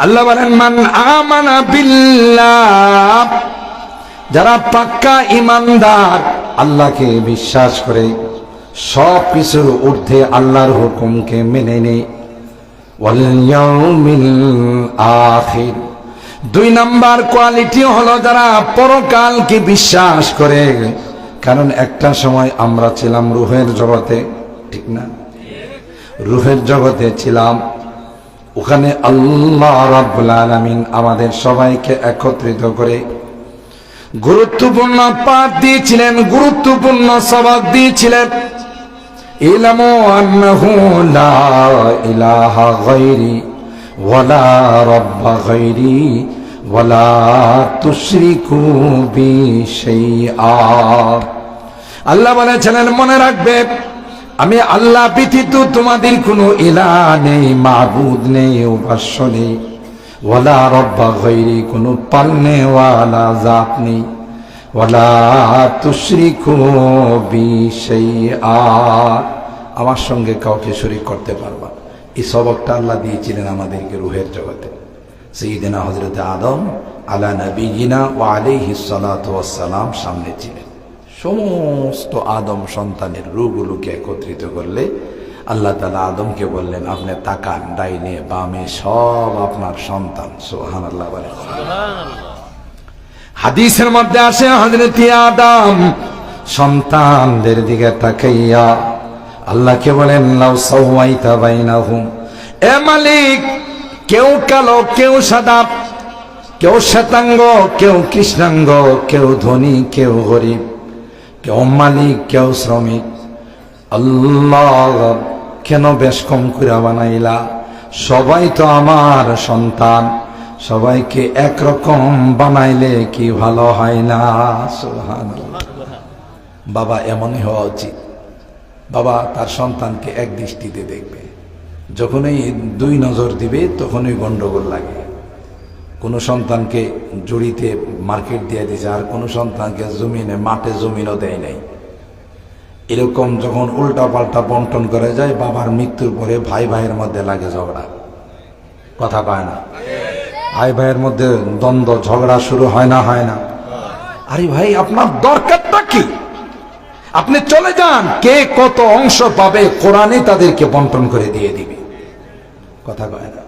আল্লাহ বলেন মান আমানা বিল্লাহ, যারা পাক্কা ঈমানদার, আল্লাহকে বিশ্বাস করে, সব কিছুর ঊর্ধ্বে আল্লাহর হুকুমকে মেনে নেয়, ওয়াল ইয়াউমিল আখির। 2 নাম্বার কোয়ালিটি হলো যারা পরকালকে বিশ্বাস করে। কারণ একটা সময় আমরা ছিলাম রূহের জগতে, ঠিক না? রূহের জগতে ছিলাম, ওখানে আল্লাহ রাব্বুল আলামিন আমাদের সবাইকে একত্রিত করে গুরুত্বপূর্ণ পাঠ দিয়েছিলেন, গুরুত্বপূর্ণ সবক দিয়েছিলেন। ইলামু আন্নাহু লা ইলাহা গায়রি ওয়ালা রাব্বা গায়রি ওয়ালা তুশরিকু বি শাইআ। আল্লাহ বলেছিলেন মনে রাখবে, আমি আল্লাহ ব্যতীত তোমাদের কোনো ইলাহ নেই, মাবুদ নেই, উপাস্য নেই। ওয়ালা রাব্বা গায়রি, কোনো পালনেওয়ালা জাত নেই। ওয়ালা তুশরিকু বি শাইআ, আমার সঙ্গে কাউকে শরীক করতে পারবা। এই সবকটা আল্লাহ দিয়েছিলেন আমাদেরকে রূহের জগতে। সাইয়্যিদিনা হযরত আদম আলা নবিয়িনা ওয়া আলাইহিস সালাতু ওয়াস সালাম সামনে ছিলেন। সমস্ত আদম সন্তানের রূহগুলোকে একত্রিত করলে আল্লাহ তাআলা আদমকে বললেন, আপনি তাকান, ডাইনে বামে সব আপনার সন্তান। সুবহানাল্লাহ বলেন। হাদিসের মধ্যে আসে হযরত আদম সন্তানদের দিকে তাকাইয়া আল্লাহকে বলেন, লাউ সাওয়াইতা বাইনাহুম, এ মালিক, কেউ কালো, কেউ সাদা, কেউ শ্বেতাঙ্গ, কেউ কৃষ্ণাঙ্গ, কেউ ধনী, কেউ গরিব, কেউ মালিক, কেউ শ্রমিক, আল্লাহ কেন বেশ কম করে বানাইলা? সবাই তো আমার সন্তান, সবাইকে একরকম বানাইলে কি ভালো হয় না? সুবহানাল্লাহ। বাবা এমনই হওয়া উচিত। বাবা তার সন্তানকে এক দৃষ্টিতে দেখবে, যখনই 2 নজর দিবে তখনই গন্ডগোল লাগে। কোনো সন্তানকে জড়িতে মার্কেট দিয়ে দিয়েছে, আর কোনো সন্তানকে জমিনে মাঠে জমিনও দেয় নাই। এরকম যখন উল্টা পাল্টা বন্টন করে যায়, বাবার মৃত্যুর পরে ভাই ভাইয়ের মধ্যে লাগে ঝগড়া, কথা পায় না। ভাই ভাইয়ের মধ্যে দ্বন্দ্ব, ঝগড়া শুরু হয় না? হয় না? আরে ভাই, আপনার দরকারটা কি? আপনি চলে যান, কে কত অংশ পাবে কোরআনে তাদেরকে বন্টন করে দিয়ে দিবে, কথা কয় না।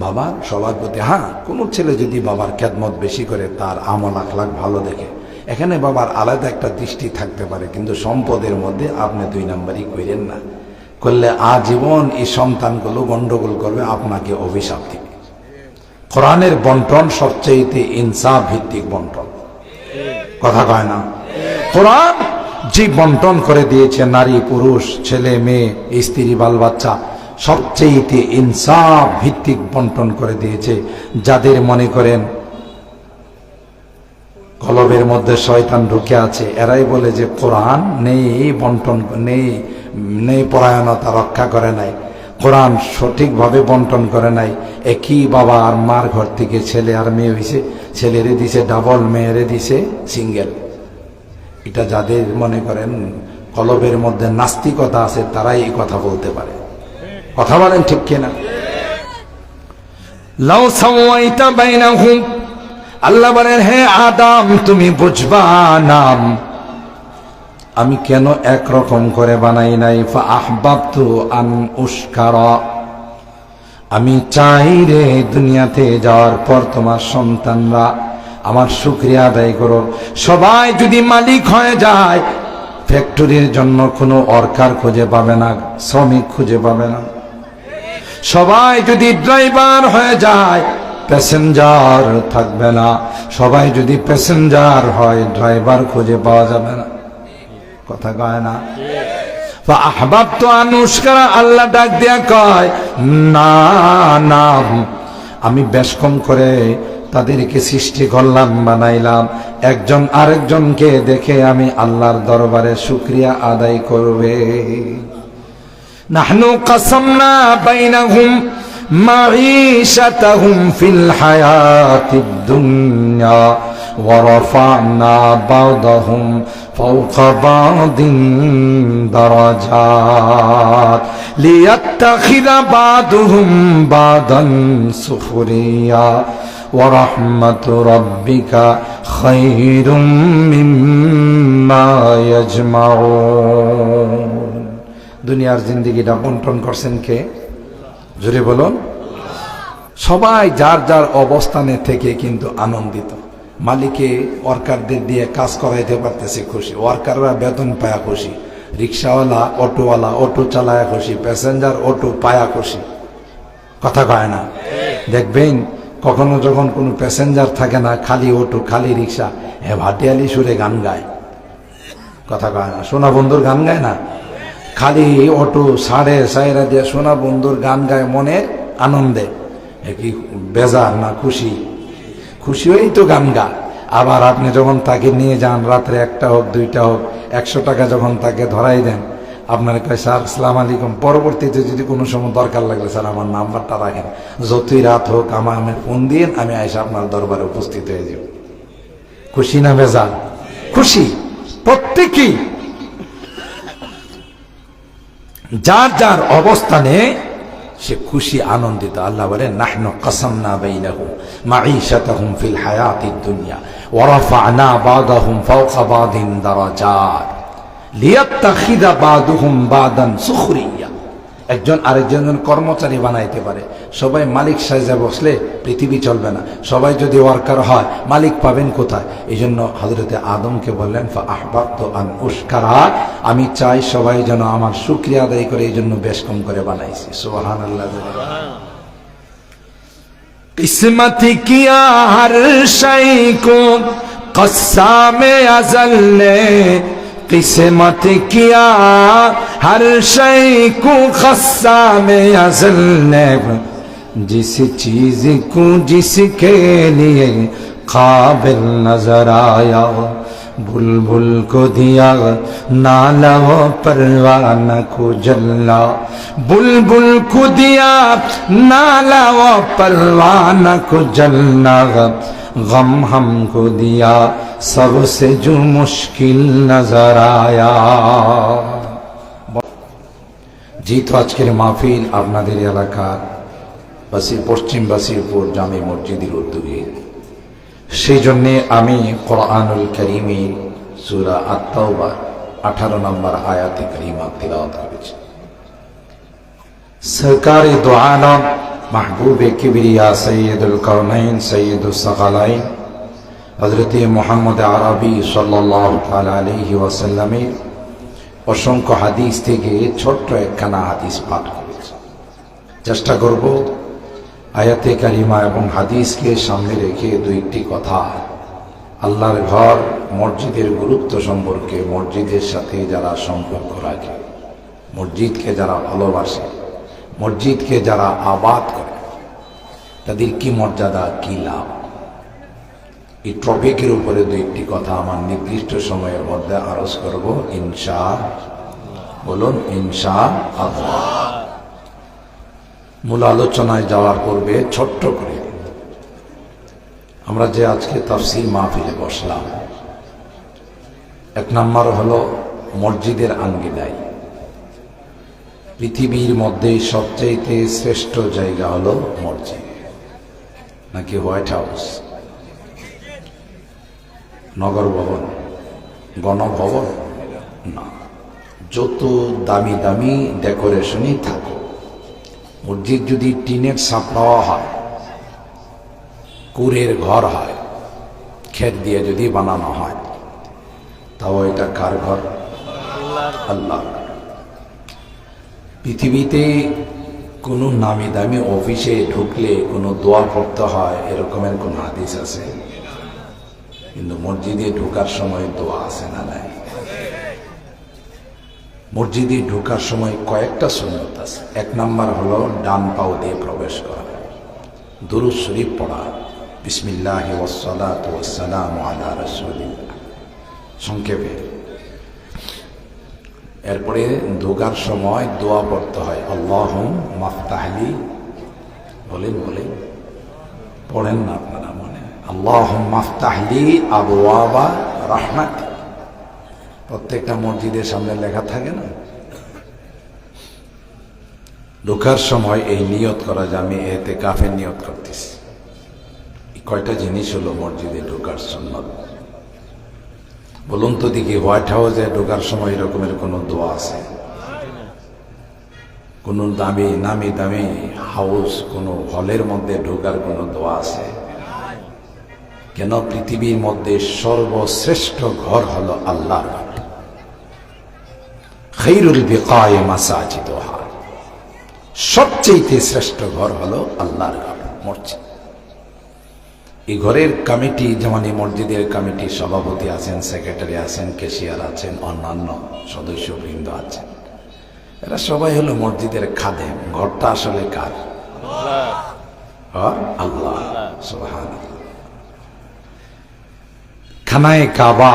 বাবার সবার প্রতি, হ্যাঁ, কোনো ছেলে যদি বাবার খেদমত বেশি করে, তার আমল আখলাক ভালো দেখে, এখানে বাবার আলাদা একটা দৃষ্টি থাকতে পারে, কিন্তু সম্পদের মধ্যে আপনি 2 নাম্বারই করেন না। করলে আজীবন এই সন্তানগুলো গন্ডগোল করবে, আপনাকে অভিশাপ দিবে। কোরআনের বন্টন সবচেয়ে ইনসাফ ভিত্তিক বন্টন, কথা কয় না। কোরআন যে বন্টন করে দিয়েছে, নারী পুরুষ, ছেলে মেয়ে, স্ত্রী বাল বাচ্চা, সবচেয়ে ইনসাফ ভিত্তিক বন্টন করে দিয়েছে। যাদের মনে করেন কলবের মধ্যে শয়তান ঢুকে আছে, এরাই বলে যে কোরআন নেই, বন্টন নেই, পরায়ণতা রক্ষা করে নাই, কোরআন সঠিকভাবে বন্টন করে নাই। একই বাবা আর মার ঘর থেকে ছেলে আর মেয়ে হয়েছে, ছেলেরে দিছে ডাবল, মেয়েরে দিছে সিঙ্গেল। এটা যাদের মনে করেন কলবের মধ্যে নাস্তিকতা আছে, তারাই এই কথা বলতে পারে, কথা বলেন ঠিক কিনা? লাউ সাওয়াইতা বাইনাহুম, আল্লাহ বলেন, হে আদম, তুমি বুঝবা না আমি কেন একরকম করে বানাই নাই। ফা আহবাবতু আন উশকারা, আমি চাই রে দুনিয়াতে যাওয়ার পর তোমার সন্তানরা আমার শুকরিয়া আদায় করো। সবাই যদি মালিক হয়ে যায়, ফ্যাক্টরির জন্য কোনো ওয়ার্কার খুঁজে পাবে না, শ্রমিক খুঁজে পাবে না। সবাই যদি ড্রাইভার হয়ে যায়, প্যাসেঞ্জার থাকবে না। সবাই যদি প্যাসেঞ্জার হয়, ড্রাইভার খুঁজে পাওয়া যাবে না, কথা কয় না। আহবাবতু আন উশকারা, আল্লাহ ডাক দিয়া কয়, না না, আমি বেশ কম করে তাদেরকে সৃষ্টি করলাম, বানাইলাম, একজন আরেকজনকে দেখে আমি আল্লাহর দরবারে শুকরিয়া আদায় করবে। নাহনু কাসামনা বাইনাহুম معيشتهم في الحياة الدنيا ورفعنا بعضهم فوق بعض درجات ليتخذ بعضهم بعضا سخريا ورحمة ربك خير مما يجمعون দুনিয়ার জিন্দেগিটা বন্টন করছেন কে? জোরে বলুন। সবাই যার যার অবস্থানে থেকে কিন্তু আনন্দিত। মালিকে ওয়ার্কারদের দিয়ে কাজ করাইতে পারতেছে খুশি, ওয়ার্কাররা বেতন পায়া খুশি, রিক্সাওয়ালা অটোওয়ালা অটো চালায়া খুশি, প্যাসেঞ্জার অটো পায়া খুশি। কথা কয় না? দেখবেন কখনো যখন কোনো প্যাসেঞ্জার থাকে না, খালি অটো খালি রিক্সা, ভাটিয়ালি সুরে গান গায়। কথা কয় না? সোনা বন্ধুর গান গায় না? খালি অটো সাড়ে সাইরা দিয়ে সোনা বন্ধুর গান গায় মনের আনন্দে। কি বেজার না খুশি? খুশি হয়েই তো গান গা। আবার আপনি যখন তাকে নিয়ে যান রাত্রে 1টা হোক 2টা হোক, 100 টাকা যখন তাকে ধরাই দেন, আপনার কয় স্যার আসসালামু আলাইকুম, পরবর্তীতে যদি কোনো সময় দরকার লাগলে স্যার আমার নাম্বারটা রাখেন, যতই রাত হোক আমি ফোন দিয়ে আমি আইসা আপনার দরবারে উপস্থিত হয়ে যাব। খুশি না বেজার? খুশি প্রত্যেকেই, যার যার অবস্থানে সে খুশি আনন্দিত। আল্লাহ বলে নাহনু কাসামনা বাইনাহুম মাঈশাতাহুম ফিল হায়াতিদ দুনিয়া ওয়া রাফা'না বা'দাহুম ফাওকা বা'দিন দারাজাত লিয়াত্তাখিযা বা'দুহুম বা'দান সুখরিয়া। একজন আরেকজনের কর্মচারী বানাইতে পারে। সবাই মালিক সাজা বসলে পৃথিবী চলবে না। সবাই যদি ওয়ার্কার হয় মালিক পাবেন কোথায়? এই জন্য হযরতে আদমকে বললেন ফা আহবাবতু আন উশকারা, আমি চাই সবাই যেন আমার শুকরিয়া আদায় করে, এই জন্য বেশ কম করে বানাইছি। সুবহানাল্লাহ। কিসমত কিয়া হর শাই কো কসামে আজল নে, किस्मत किया हर शय को ख़स्सामे अज़ल ने, जिस चीज़ को जिसके लिए काबिल नजर आया, बुलबुल को दिया नाला वो परवाना को जल्ला, बुलबुल को दिया नाला वो परवाना को जलना, गम हमको दिया सबसे जो मुश्किल नजर आया। যেহেতু আজকের মাহফিল আপনাদের এলাকার পশ্চিম বাসিরপুর জামে মসজিদের উদ্যোগে, সেই জন্যে আমি কোরআনুল কারীমের সূরা আত-তাওবা 18 নম্বর আয়াতে কারিমা তিলাওয়াত করেছি। সরকারে দো আলম महबूब किबरिया सैयदुल कौनैन सैयदुस सकलाइन हजरत मोहम्मद आरबी सल्लल्लाहु अलैहि वसल्लमेर असंख्य हादिस থেকে ছোট্ট একখানা হাদিস পাঠ করেছি। চেষ্টা করব আয়াতে কারিমা এবং হাদিসকে সামনে রেখে দুইটি কথা আল্লাহর ঘর মসজিদের গুরুত্ব সম্পর্কে, মসজিদের সাথে যারা সম্পর্ক রাখে, মসজিদকে যারা ভালোবাসে, মসজিদকে যারা আবাদ করে, তাদের কি মর্যাদা, কি লাভ, এই টপিকের উপরে দুইটি কথা আমার নির্দিষ্ট সময়ের মধ্যে আরজ করব ইনশাআল্লাহ। বলুন ইনশাআল্লাহ। মূল আলোচনায় যাওয়ার পূর্বে ছোট্ট করে আমরা যে আজকে তাফসীর মাহফিলে বসলাম, 1 নম্বর হলো মসজিদের আঙ্গিনায়। পৃথিবীর মধ্যে সবচেয়ে শ্রেষ্ঠ জায়গা হলো মসজিদ, নাকি হোয়াইট হাউস, নগর ভবন, গণভবন না। যত দামি দামি ডেকোরেশনই থাকুক, মসজিদ যদি টিনের ছাপড়াওয়া হয়, কুড়ের ঘর হয়, খেত দিয়ে যদি বানানো হয়, তাও এটা কার ঘর? আল্লাহ। পৃথিবীতে কোনো নামি দামি অফিসে ঢুকলে কোনো দোয়া পড়তে হয় এরকমের কোন হাদিস আছে? কিন্তু মসজিদে ঢোকার সময় দোয়া আছে না নাই? মসজিদে ঢোকার সময় কয়েকটা সুন্নাত আছে। 1 নম্বর হলো ডান পাও দিয়ে প্রবেশ করা, দুরূদ শরীফ পড়া, বিসমিল্লাহি ওয়াসসালাতু ওয়াসসালামু আলা রাসূলিল্লাহ সংক্ষেপে। এরপরে ঢোকার সময় দোয়া পড়তে হয়, আল্লাহুম্মা ফতাহলি বলেন বলেন, পড়েন না আপনারা মনে, আল্লাহুম্মা আফতাহ লি আবওয়াবা রাহমাতিক। প্রত্যেকটা মসজিদের সামনে লেখা থাকে না? ঢোকার সময় এই নিয়ত করা যে আমি ইতিকাফের নিয়ত করতেছি। কয়টা জিনিস হলো মসজিদে ঢোকার সুন্নাত? বলুন তো দেখি, হোয়াইট হাউসে ঢোকার সময় এরকমের কোন দোয়া আছে? কোন দামি নামি দামি হাউস, কোন হলের মধ্যে ঢোকার কোন দোয়া আছে? কেন? পৃথিবীর মধ্যে সর্বশ্রেষ্ঠ ঘর হলো আল্লাহর ঘর। খায়রুল বিকায়ে মাসাজিদুহা, সবচেয়ে শ্রেষ্ঠ ঘর হলো আল্লাহর ঘর, মসজিদ। এই ঘরের কমিটি, যেমন এই মসজিদের কমিটির সভাপতি আছেন, সেক্রেটারি আছেন, ক্যাশিয়ার আছেন, অন্যান্য সদস্যবৃন্দ আছেন, এরা সবাই হলো মসজিদের খাদেম। ঘরটা আসলে কার? আল্লাহ সুবহানাল্লাহ। খানায়ে কাবা,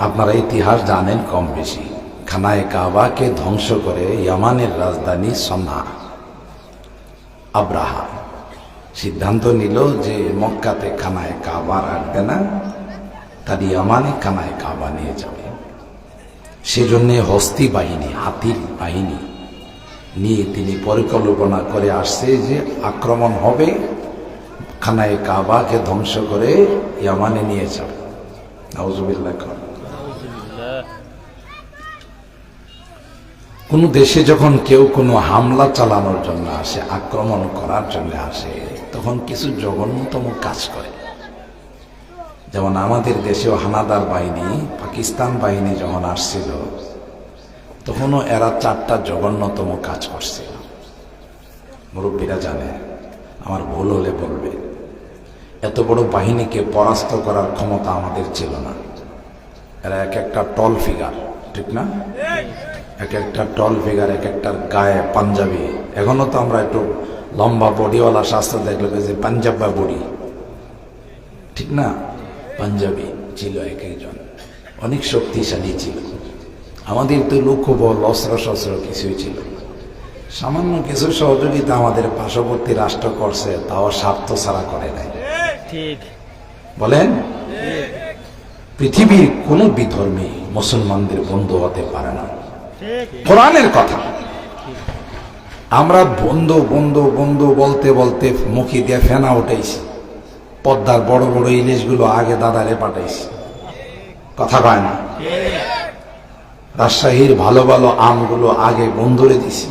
আপনারা ইতিহাস জানেন কম বেশি। খানায়ে কাবাকে ধ্বংস করে ইয়ামানের রাজধানী সনা আব্রাহা সিদ্ধান্ত নিল যে মক্কাতে খানায়ে কাবা রাখবে না, তার ইয়ামানে খানায়ে কাবা নিয়ে যাবে। সেজন্য হস্তি বাহিনী, হাতির বাহিনী নিয়ে তিনি পরিকল্পনা করে আসছে যে আক্রমণ হবে, খানায়ে কাবাকে ধ্বংস করে ইয়ামানে নিয়ে যাবে। নাউজুবিল্লাহ। কোন দেশে যখন কেউ কোনো হামলা চালানোর জন্য আসে, আক্রমণ করার জন্য আসে, তখন কিছু জঘন্যতম কাজ করে। যেমন আমাদের দেশেও হানাদার বাহিনী, পাকিস্তান বাহিনী যখন আসছিল, তখনও এরা 4টা জঘন্যতম কাজ করছিল। মুরব্বীরা জানে, আমার ভুল হলে বলবে। এত বড় বাহিনীকে পরাস্ত করার ক্ষমতা আমাদের ছিল না। এরা এক একটা টল ফিগার, ঠিক না? এক একটা টল ফিগার, এক একটার গায়ে পাঞ্জাবি। এখনো তো আমরা একটু লম্বা বডিওয়ালা শাস্ত্র দেখলে যে পাঞ্জাবা বডি, ঠিক না? পাঞ্জাবি ছিল এক একজন, অনেক শক্তিশালী ছিল। আমাদের তো লোকবল, অস্ত্র শস্ত্র কিছুই ছিল। সামান্য কিছু সহযোগিতা আমাদের পার্শ্ববর্তী রাষ্ট্র করছে, তাও স্বার্থ ছাড়া করে নাই। ঠিক বলেন? পৃথিবীর কোন বিধর্মী মুসলমানদের বন্ধু হতে পারে না। কোরআনের কথা। আমরা বন্ধু বন্ধু বন্ধু বলতে বলতে মুখে দিয়ে ফেনা উঠাইছি। পদ্মার বড় বড় ইলিশগুলো আগে দাদারে পাঠাইছি, কথা কয় না? রাজশাহীর ভালো ভালো আমগুলো আগে বন্ধুরে দিছি।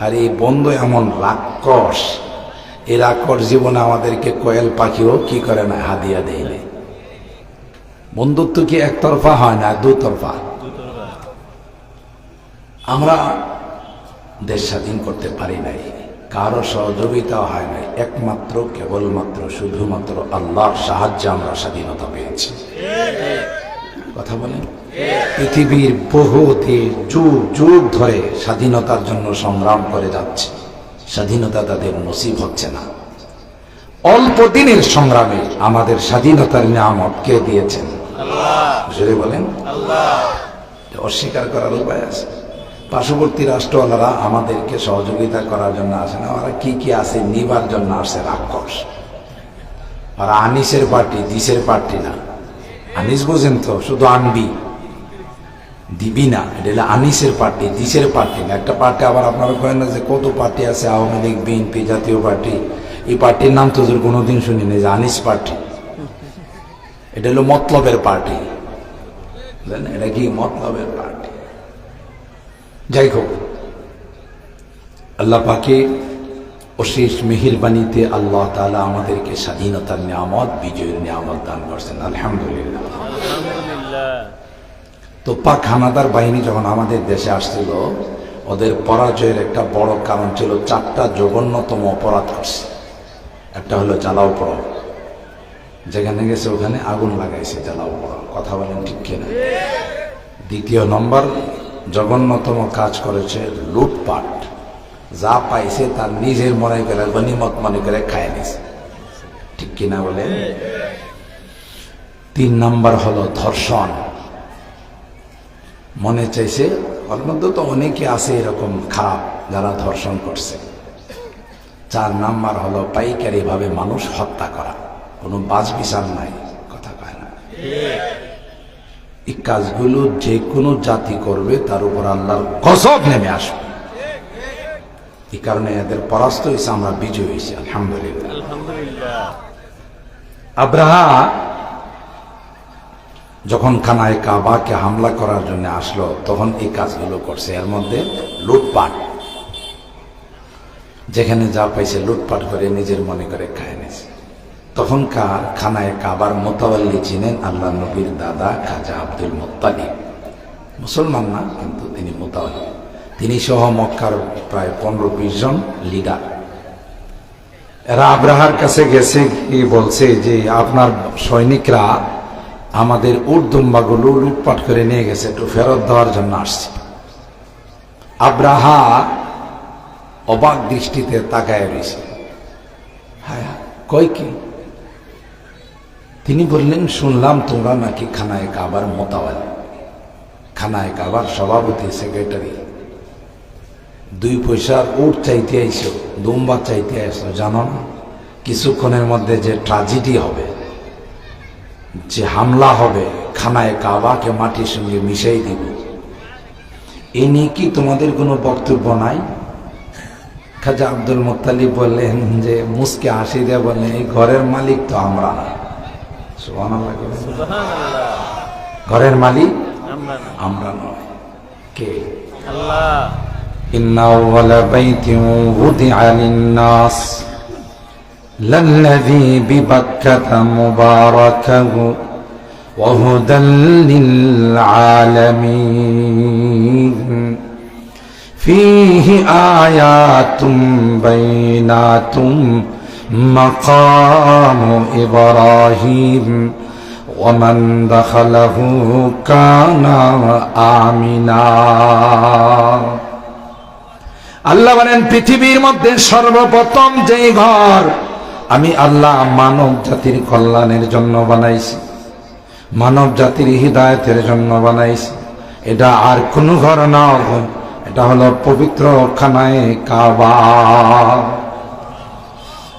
আর এই বন্ধু এমন রাক্ষস, এই রাক্ষস জীবনে আমাদেরকে কোয়েল পাখিও কি করে না, হাদিয়া দেয়। বন্ধুত্ব কি একতরফা হয় না, দুতরফা? আমরা দেশ স্বাধীন করতে পারি নাই, কারো সহযোগিতা হয় নাই, একমাত্র কেবলমাত্র শুধুমাত্র আল্লাহর সাহায্যে আমরা স্বাধীনতা পেয়েছি। কথা বলেন? পৃথিবীর বহু দেশ যুগ যুগ ধরে স্বাধীনতার জন্য সংগ্রাম করে যাচ্ছে, স্বাধীনতা তাদের নসিব হচ্ছে না। অল্প দিনের সংগ্রামে আমাদের স্বাধীনতার নিয়ামত কে দিয়েছেন? আল্লাহ। বলেন আল্লাহ। অস্বীকার করার উপায় আছে? পার্শ্ববর্তী রাষ্ট্রওয়ালারা আমাদেরকে সহযোগিতা করার জন্য আসে না, ওরা কি কি আছে নিবার জন্য আসে, রাক্ষস। আর আনিসের পার্টি, দিসের পার্টি না। আনিস বোঝেন তো, শুধু আনবি, দিবি না। এটা আনিসের পার্টি, দিসের পার্টি না। একটা পার্টি আবার আপনারা করেন না যে কত পার্টি আছে, আওয়ামী লীগ, বিএনপি, জাতীয় পার্টি। এই পার্টির নাম তো কোনোদিন শুনিনি, যে আনিস পার্টি। এটা হলো মতলবের পার্টি, এটা কি মতলবের পার্টি। যাই হোক, আল্লাহ পাকে অশেষ মেহেরবানিতে আল্লাহ তাআলা আমাদেরকে স্বাধীনতার নিয়ামত, বিজয়ের নিয়ামত দান করছেন, আলহামদুলিল্লাহ। তো পাক হানাদার বাহিনী যখন আমাদের দেশে আসছিল, ওদের পরাজয়ের একটা বড় কারণ ছিল 4টা জঘন্যতম অপরাধ করছে। একটা হলো জ্বালাও পোড়াও, যেখানে গেছে ওখানে আগুন লাগাইছে, জ্বালাও পোড়াও। কথা বলেন ঠিক কিনা? দ্বিতীয় নম্বর জঘন্যতম কাজ করেছে লুটপাট, যা পাইছে তার নিজের মনে করে গনিমত মনে করে খায় নিছে, ঠিক কিনা বলেন? 3 নম্বর হলো ধর্ষণ। মনে চাইছে, ওর মধ্যে তো অনেকে আছে এরকম খারাপ যারা ধর্ষণ করছে। 4 নাম্বার হলো পাইকারি ভাবে মানুষ হত্যা করা, কোনো বাজ বিচার নাই, কথা কয় না। এই কাজগুলো যে কোনো জাতি করবে তার উপর আল্লাহর গজব নেমে আসবে। এই কারণে এদের পরাস্ত হয়েছে, আমরা বিজয় হয়েছি, আলহামদুলিল্লাহ। আব্রাহা যখন খানায় কাবাকে হামলা করার জন্য আসলো তখন এই কাজগুলো করছে। এর মধ্যে লুটপাট, যেখানে যা পাইছে লুটপাট করে নিজের মনে করে খায় নিয়েছে। তখনকার খানায় কাবার মোতাওয়াল্লি ছিলেন আল্লাহ নবীর দাদা খাজা আব্দুল মুত্তালিব, মুসলমান না কিন্তু তিনি মোতাওয়াল্লি। তিনি সহ মক্কার প্রায় 15-20 জন লিডার। এরা আব্রাহার কাছে গেছে, কি বলছে যে আপনার সৈনিকরা আমাদের উট দুম্বাগুলো লুটপাট করে নিয়ে গেছে, একটু ফেরত দেওয়ার জন্য আসছে। আব্রাহা অবাক দৃষ্টিতে তাকায় রয়েছে, হ্যাঁ কই কি? তিনি বললেন, শুনলাম তোমরা নাকি খানায় কাবার মোতাওয়াল্লি, খানায় কাবার সভাপতি, সেক্রেটারি, 2 পয়সার উট চাইতে আইসো, দুম্বা চাইতে আইসো। জানো না কিছুক্ষণের মধ্যে যে ট্র্যাজেডি হবে, যে হামলা হবে, খানায় কাবাকে মাটির সঙ্গে মিশাই দিব, এ নিয়ে কি তোমাদের কোনো বক্তব্য নাই? খাজা আব্দুল মুত্তালিব বললেন যে মুসকে হাসি দিয়ে বললেন, এই ঘরের মালিক তো আমরা না। সুবহানাল্লাহ, ঘরের মালিক আমরা নয়, কে? আল্লাহ। ইন্না আউওয়ালা বাইতিন উযিআ লিন-নাস লাল্লাযী বিবাক্কাতা মুবারাকান ওয়া হুদাল লিল-আলামিন فيه آيات بينات مقام إبراهيم ومن دخله كان آمنا। আল্লাহ বলেন, পৃথিবীর মধ্যে সর্বপ্রথম যেই ঘর আমি আল্লাহ মানব জাতির কল্যাণের জন্য বানাইছি, মানব জাতির হিদায়াতের জন্য বানাইছি, এটা আর কোন ঘর না, এটা হলো পবিত্র খানায়ে কাবা।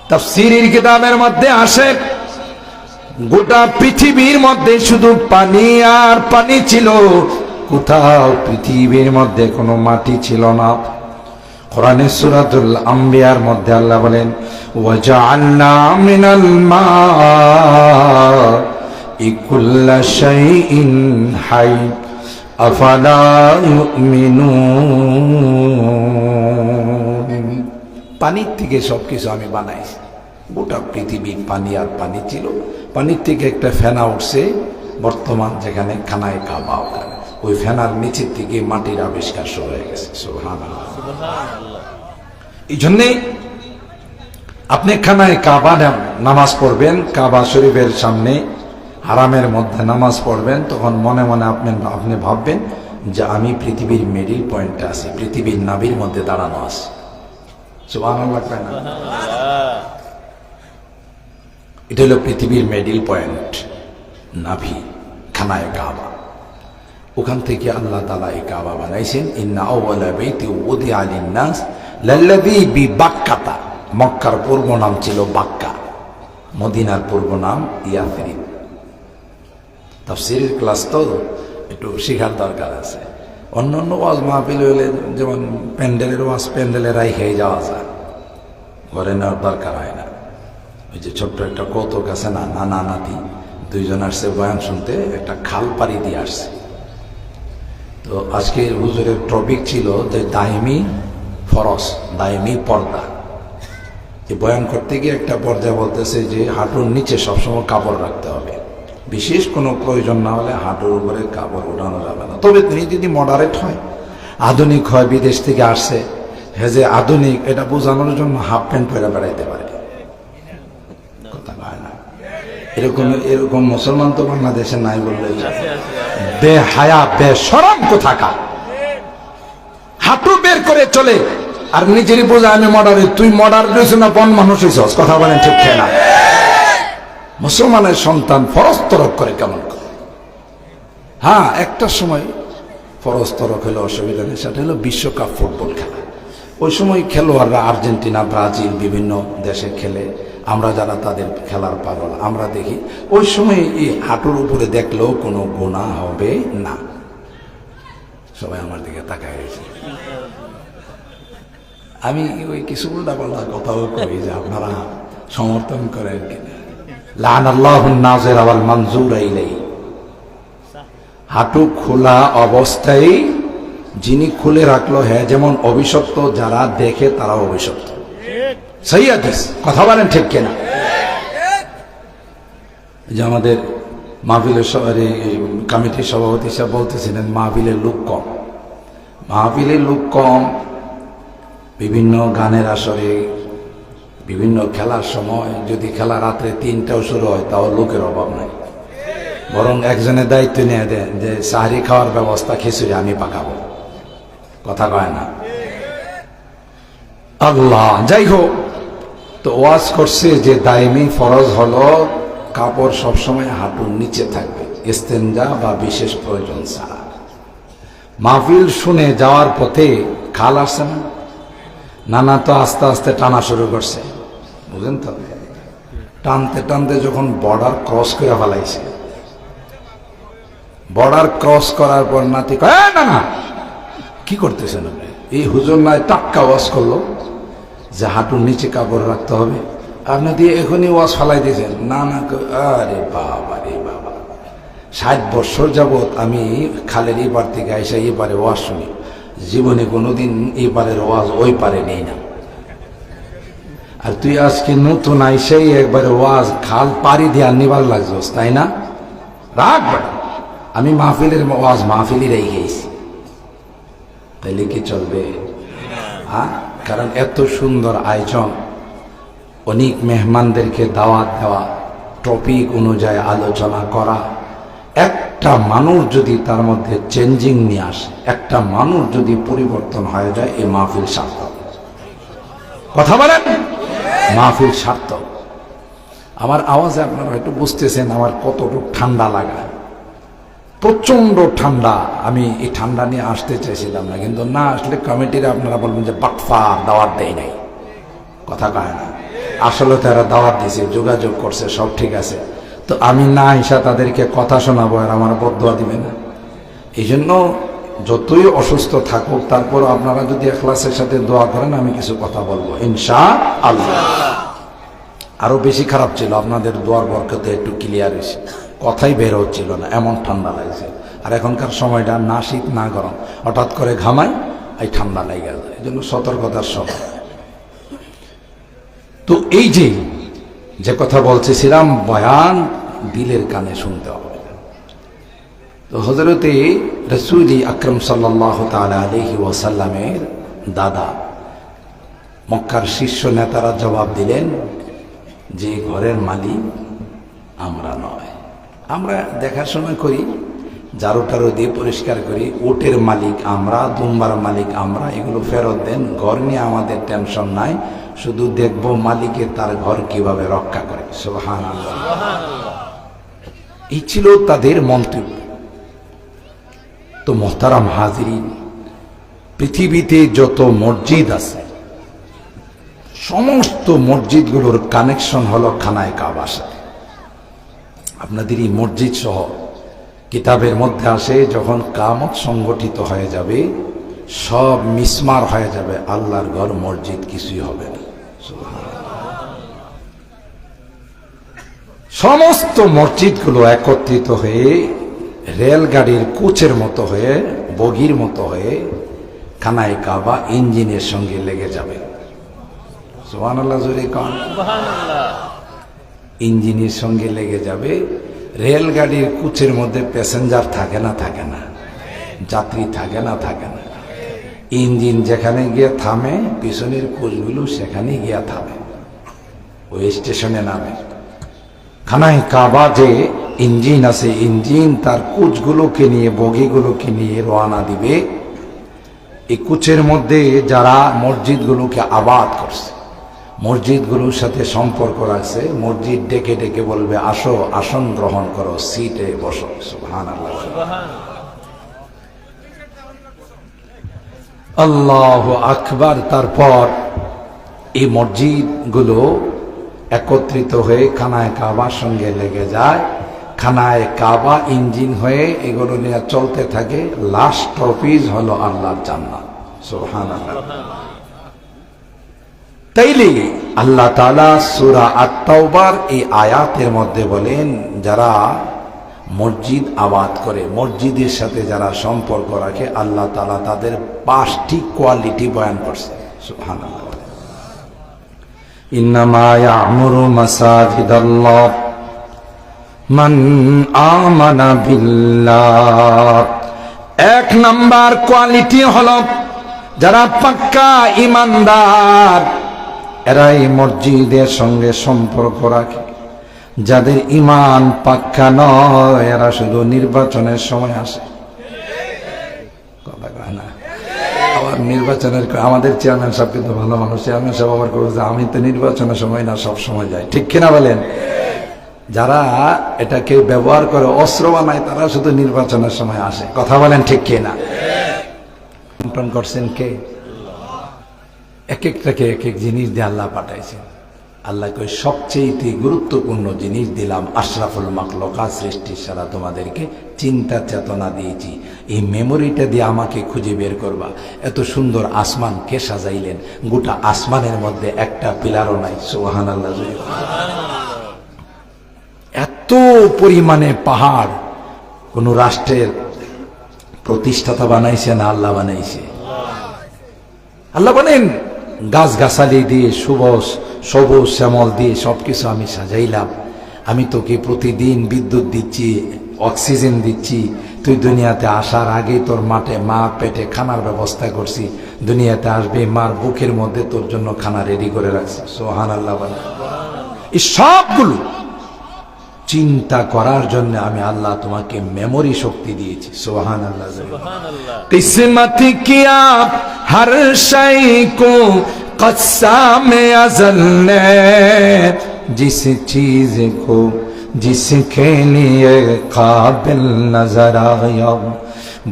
তাফসীরের কিতাবের মধ্যে আসে, গোটা পৃথিবীর মধ্যে শুধু পানি আর পানি ছিল, কোথাও পৃথিবীর মধ্যে কোনো মাটি ছিল না। কোরআনে সূরাতুল আম্বিয়ার মধ্যে আল্লাহ বলেন, ওয়াজআলনা মিনাল মা'i কুল্লা শাইইন হাই আফালা ইউমিনুন। পানির থেকে সবকিছু আমি বানাইছি। গোটা পৃথিবীর পানি আর পানি ছিল, পানির থেকে একটা ফেনা উঠছে বর্তমান যেখানে খানায় কাবা, ওই ফেনার নিচের থেকে মাটির আবিষ্কার শুরু হয়ে গেছে। সুবহানাল্লাহ। এই জন্যে আপনি খানায় কাবা নামাজ পড়বেন, কাবা শরীফের সামনে হারামের মধ্যে নামাজ পড়বেন, তখন মনে মনে আপনি ভাববেন যে আমি পৃথিবীর মিডল পয়েন্টে আছি, পৃথিবীর নাভির মধ্যে দাঁড়ানো আছি। সুবহানাল্লাহ। এটা হলো পৃথিবীর মিডল পয়েন্ট, নাভি, খানায় কাবা। ওখান থেকে আল্লাহ তাআলা এই কাবা বানাইছেন। ইন্না আউওয়ালা বাইতি উযিআ লিন-নাস লাল্লাযী বিবাক্কাতা। মক্কার পূর্ব নাম ছিল বাক্কা, মদিনার পূর্ব নাম ইয়াসরিব। তাফসীরের ক্লাস তো একটু শেখার দরকার আছে। অন্যান্য ওয়াজ মাহফিল হলে যেমন প্যান্ডেলের ওয়াজ প্যান্ডেলে রাইখে যাওয়া যায়, ঘরে নেওয়ার দরকার হয় না। ওই যে ছোট্ট একটা কৌতুক আছে না, নানা নাতি 2 জন আসছে বয়ান শুনতে, একটা খাল পাড়ি দিয়ে আসছে। তো আজকের হুজুরের টপিক ছিল যে দাইমি ফরজ, দাইমি পর্দা। এই বয়ান করতে গিয়ে একটা পর্যায়ে বলতেছে যে হাঁটুর নিচে সবসময় কাপড় রাখতে হবে, বিশেষ কোনো প্রয়োজন না হলে হাঁটুর উপরে কাপড় উঠানো যাবে না। তবে তিনি যদি মডারেট হয়, আধুনিক হয়, বিদেশ থেকে আসছে, হে যে আধুনিক, এটা বোঝানোর জন্য হাফ প্যান্ট পরে বেড়াইতে পারে, কথা হয় না। এরকম মুসলমান তো বাংলাদেশে নাই বললে, বেহায়া বেশরম কোথাকার, হাঁটু বের করে চলে আর নিজেরই বোঝা আমি মডারেট। তুই মডারেট হয়েছ না বন মানুষ হয়েছ? কথা বলেন ঠিক না? মুসলমানের সন্তান ফরজ তরক করে কেমন করে? হ্যাঁ, একটা সময় ফরজ তরক হলে অসুবিধা নেই, সেটা হলো বিশ্বকাপ ফুটবল খেলা। ওই সময় খেলোয়াড়রা আর্জেন্টিনা, ব্রাজিল বিভিন্ন দেশে খেলে, আমরা যারা তাদের খেলার পাগল, আমরা দেখি ওই সময় এই হাঁটুর উপরে দেখলেও কোনো গুনাহ হবে না। সবাই আমার দিকে তাকায় রয়েছে। আমি ওই কিছু উল্টা পাল্টা কথাও করি যে আপনারা সমর্থন করেন কিনা। লাআনাল্লাহুন নাযির ওয়াল মানযুরা ইলাইহি, হাঁটু খোলা অবস্থায় যিনি খুলে রাখলো, হ্যাঁ যেমন অভিশপ্ত, যারা দেখে তারা অভিশপ্ত। সহি হাদিস, কথা বলেন ঠিক কিনা? যে আমাদের মাহফিলের কমিটির সভাপতি সাহেব বলতেছিলেন মাহফিলের লোক কম, মাহফিলের লোক কম, বিভিন্ন গানের আসরে, বিভিন্ন খেলার সময়, যদি খেলা রাত্রে 3টাও শুরু হয় তাও লোকের অভাব নাই, বরং একজনের দায়িত্ব নিয়ে দেন যে সাহরি খাওয়ার ব্যবস্থা খিচুড়ি আমি পাকাবো, কথা কয় না। আল্লাহ, যাই হোক, তো ওয়াজ করছে যে দায়মি ফরজ হলো কাপড় সবসময় হাঁটুর নিচে থাকবে, ইস্তেঞ্জা বা বিশেষ প্রয়োজন ছাড়া। মাহফিল শুনে যাওয়ার পথে খাল আসছে না, নানা তো আস্তে আস্তে টানা শুরু করছে, বুঝলেন তো? টানতে টানতে যখন বর্ডার ক্রস করে ফেলাইছে, বর্ডার ক্রস করার পর নাতি কয়, না না কি করতেছেন আপনি? এই হুজুর নয় টাক্কা ওয়াজ করলো যে হাঁটুর নিচে কাপড় রাখতে হবে, আপনি দিয়ে এখনই ওয়াজ ফেলাই দিয়েছেন। না না, আরে বাবা রে বাবা, 60 বছর যাবৎ আমি খালের এই পার থেকে আইসা এই পারে ওয়াজ শুনি, জীবনে কোনোদিন এই পারের ওয়াজ ওই পারে নেই না, আর তুই আজকে নতুন আইসাই একবারে ওয়াজ খাল পাড়ি দিয়ে নিবার লাগছস, তাই না? রাখ, আমি মাহফিলের ওয়াজ মাহফিলই রেখে গেছি, তাইলে কি চলবে? হ্যাঁ, কারণ এত সুন্দর আয়োজন, অনেক মেহমানদেরকে দাওয়াত দেওয়া, টপিক অনুযায়ী আলোচনা করা, একটা মানুষ যদি তার মধ্যে চেঞ্জিং নিয়ে আসে, একটা মানুষ যদি পরিবর্তন হয়ে যায়, এই মাহফিল সার্থক। কথা বলেন, মাহফিল সার্থক। আমার আওয়াজে আপনারা হয়তো বুঝতেছেন আমার কতটুকু ঠান্ডা লাগা, প্রচন্ড ঠান্ডা। আমি এই ঠান্ডা নিয়ে আসতে চাইছিলাম না, কিন্তু না আসলে কমিটিরা আপনারা বলবেন যে বাটফার, দাওয়াত দেয় নাই, কথা কয় না। আসলে তারা দাওয়াত দিয়েছে, যোগাযোগ করছে, সব ঠিক আছে, তো আমি না হিসা তাদেরকে কথা শোনাবো আর আমার বদদোয়া দিবে না। এই জন্য যতই অসুস্থ থাকুক, তারপর আপনারা যদি ইখলাসের সাথে দোয়া করেন, আমি কিছু কথা বলবো ইনশাআল্লাহ। আরো বেশি খারাপ ছিল, আপনাদের দোয়ার বরকতে একটু ক্লিয়ার হয়েছে, কথাই বের হচ্ছিল না, এমন ঠান্ডা লাগছে। আর এখনকার সময়টা না শীত না গরম, হঠাৎ করে ঘামাই, এই ঠান্ডা লেগে যায়, এই জন্য সতর্কতার সময়। তো এই যে কথা বলতেছিলাম, বয়ান দিলের কানে শুনতে হবে। তো হযরতে রাসূল আকরাম সাল্লাল্লাহু তাআলা আলাইহি ওয়াসাল্লামের দাদা, মক্কার শীর্ষ নেতারা জবাব দিলেন যে ঘরের মালিক আমরা নয়, আমরা দেখাশোনা করি, ঝাড়ু টাড়ু দিয়ে পরিষ্কার করি, ওটের মালিক আমরা, দুম্বার মালিক আমরা, এগুলো ফেরত দেন, ঘর নিয়ে আমাদের টেনশন নাই, শুধু দেখবো মালিকের তার ঘর কিভাবে রক্ষা করে। সুবহানাল্লাহ, এই ছিল তাদের মন্তব্য। তো মোহতারাম হাজিরিন, পৃথিবীতে যত মসজিদ আছে, সমস্ত মসজিদগুলোর কানেকশন হলো খানায়ে কাবার সাথে। আপনাদের এই মসজিদ সহ কিতাবের মধ্যে আসে, যখন কিয়ামত সংগঠিত হয়ে যাবে, সব মিসমার হয়ে যাবে, আল্লাহর ঘর মসজিদ কিছুই হবে না। সমস্ত মসজিদগুলো একত্রিত হয়ে রেলগাড়ির কোচের মতো হয়ে, বগির মতো হয়ে খানায়ে কাবা ইঞ্জিনের সঙ্গে লেগে যাবে। সুবহানাল্লাহ, জোরে কোন সুবহানাল্লাহ। ইঞ্জিনের সঙ্গে লেগে যাবে। রেলগাড়ির কোচের মধ্যে প্যাসেঞ্জার থাকে না, থাকে না, যাত্রী থাকে না, থাকে না। ইঞ্জিন যেখানে গিয়ে থামে, পিছনের কোচগুলো সেখানে গিয়ে থামে, ওই স্টেশনে নামে। খানায়ে কাবা যে ইঞ্জিন আছে, ইঞ্জিন তার কোচগুলোকে নিয়ে, বগিগুলোকে নিয়ে রওনা দিবে। এই কোচের মধ্যে যারা মসজিদগুলোকে আবাদ করছে, মসজিদগুলোর সাথে সম্পর্ক রাখছে, মসজিদ ডেকে ডেকে বলবে, আসো, আসন গ্রহণ করো, সিটে বসো। সুবহানাল্লাহ। আল্লাহু আকবার। তারপর এই মসজিদগুলো একত্রিত হয়ে খানায় কাবার সঙ্গে লেগে যায়, খানায় কাবা ইঞ্জিন হয়ে এগুলো নিয়ে চলতে থাকে। লাস্ট অফিস হলো আল্লাহর জান্নাত। সুবহানাল্লাহ। তাইলে আল্লাহ তাআলা সূরা আত-তাওবার এই আয়াতের মধ্যে বলেন, যারা মসজিদ আবাদ করে, মসজিদের সাথে যারা সম্পর্ক রাখে, আল্লাহ তাআলা তাদের 5টি কোয়ালিটি বয়ান করছে। সুবহানাল্লাহ। ইন্নামা ইয়া'মুরু মাসাজিদাল্লাহ মান আমানা বিল্লাহ। 1 নাম্বার কোয়ালিটি হলো যারা পাক্কা ঈমানদার, এরাই মসজিদের সঙ্গে সম্পর্ক রাখে। যাদের ঈমান পাক্কা নয়, এরা শুধু নির্বাচনের সময় আসে। কথা কয় না। আবার নির্বাচনের আমাদের চেয়ারম্যান সাহেব কিন্তু ভালো মানুষ, চেয়ারম্যান সাহেব আবার বলছে আমি তো নির্বাচনের সময় না, সব সময় যাই। ঠিক কিনা বলেন? যারা এটাকে ব্যবহার করে অস্ত্র বানায়, তারা শুধু নির্বাচনের সময় আসে। কথা বলেন ঠিক কিনা? বন্টন করছেন কে? এক একটাকে এক এক জিনিস দিয়ে আল্লাহ পাঠাইছেন। আল্লাহকে সবচেয়ে গুরুত্বপূর্ণ জিনিস দিলাম, আশরাফুল মাখলুকাত সৃষ্টির সারা তোমাদেরকে চিন্তা চেতনা দিয়েছি। এই মেমোরিটা দিয়ে আমাকে খুঁজে বের করবা। এত সুন্দর আসমান কে সাজাইলেন? গোটা আসমানের মধ্যে একটা পিলারও নাই। সুবহানাল্লাহ। এত পরিমাণে পাহাড় কোন রাষ্ট্রের প্রতিষ্ঠাতা বানাইছে না আল্লাহ বানাইছে? আল্লাহ বলেন গাছ গাছালি দিয়ে সবুজ শ্যামল দিয়ে সবকিছু আমি সাজাইলাম। আমি তোকে প্রতিদিন বিদ্যুৎ দিচ্ছি, অক্সিজেন দিচ্ছি। তুই দুনিয়াতে আসার আগে তোর মা পেটে খানার ব্যবস্থা করছি। দুনিয়াতে আসবে, মার বুকের মধ্যে তোর জন্য খানা রেডি করে রাখছি। সুবহানাল্লাহ। এই সবগুলো চিন্তা করার জন্য আমি আল্লাহ তোমাকে মেমোরি শক্তি দিয়েছি। সুবহানাল্লাহ। কিসমত কিয়া হর শাই কো কসা মে আজল নে জিস চিজ কো जिसके लिए काबिल नजर आया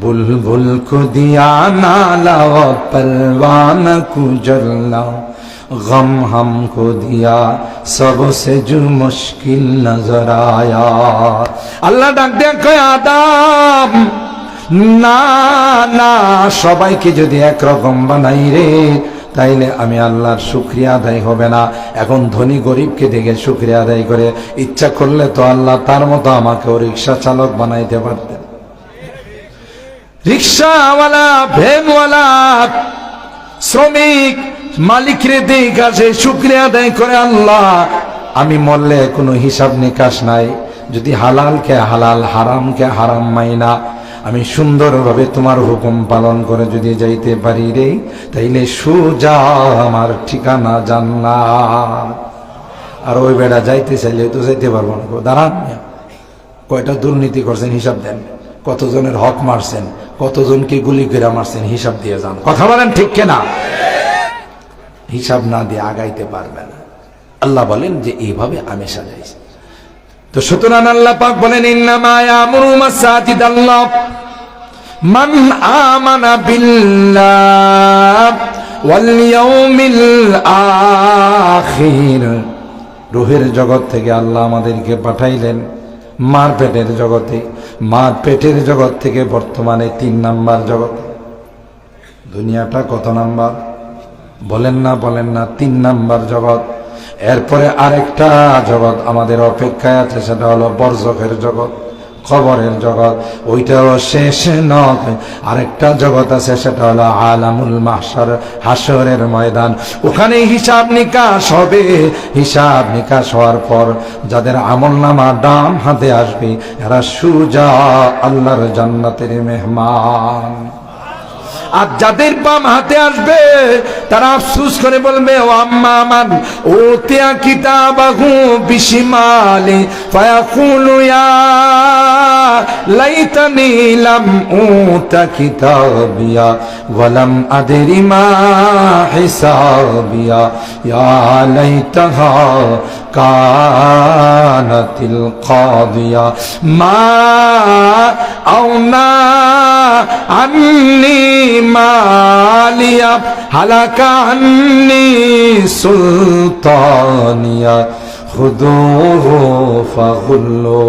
बुलबुल को दिया नाला परवान को जलना गम हमको दिया सबसे जो मुश्किल नजर आया। अल्लाह डाक दे कहे आदम ना ना সবাইকে যদি একরকম বানাই রে, তাইলে আমি আল্লাহর শুকরিয়া আদায় হবে না। এখন ধনী গরিবকে দেখে শুকরিয়া আদায় করে, ইচ্ছা করলে তো আল্লাহ তার মতো আমাকেও রিক্সা চালক বানাইতে পারতেন। রিক্সাওয়ালা, ভ্যানওয়ালা, শ্রমিক মালিকরে দেখে সে শুকরিয়া আদায় করে, আল্লাহ আমি মরলে কোনো হিসাব নিকাশ নাই। যদি হালালকে হালাল, হারামকে হারাম মাইনা আমি সুন্দরভাবে তোমার হুকুম পালন করে যদি যাইতে পারি রে, তাইলে সোজা আমার ঠিকানা জান্নাত। আর ওই বেড়া যাইতে চাইলে তো যাইতে পারবো না। দাঁড়ান, কয়টা দুর্নীতি করছেন হিসাব দেন, কতজনের হক মারছেন, কতজনকে গুলি করে মারছেন, হিসাব দিয়ে যান। কথা বলেন ঠিক কিনা? হিসাব না দিয়ে আগাইতে পারবে না। আল্লাহ বলেন যে এইভাবে আমি সাজাইছি। তো সুতরাং আল্লাহ পাক বলেন ইন্নামা ইয়ামুরু মাসাজিদাল্লাহ মান আমানা বিল্লাহ ওয়াল ইয়াউমিল আখির। রূহের জগৎ থেকে আল্লাহ আমাদেরকে পাঠাইলেন মার পেটের জগতে। মার পেটের জগৎ থেকে বর্তমানে 3 নাম্বার জগৎ। দুনিয়াটা কত নাম্বার বলেন না? 3 নাম্বার জগৎ। এরপরে আরেকটা জগৎ আমাদের অপেক্ষায় আছে, সেটা হলো বরজখের জগৎ, কবরের জগৎ। ওইটাও শেষ নয়, আরেকটা জগৎ আছে, সেটা হলো আলামুল মাহশর, হাসরের ময়দান। ওখানে হিসাব নিকাশ হবে। হিসাব নিকাশ হওয়ার পর যাদের আমলনামা ডান হাতে আসবে, এরা সুজা আল্লাহর জান্নাতের মেহমান। আর যাদের বাম হাতে আসবে, তারা আফসোস করে বলবে ও আম্মা মান উতিয়া কিতাবাহু বিশিমালি ফায়াকুলু ইয়া লাইতানি লাম উতা কিতাবিয়া ওয়া লাম আদরি মা হিসাবিয়া ইয়া লাইতাহা কানাতিল কাদিয়া মা আওনা আন্নি মালিয়া হালাকা আন্নি সুলতানিয়া খুদুহু ফাগুল্লু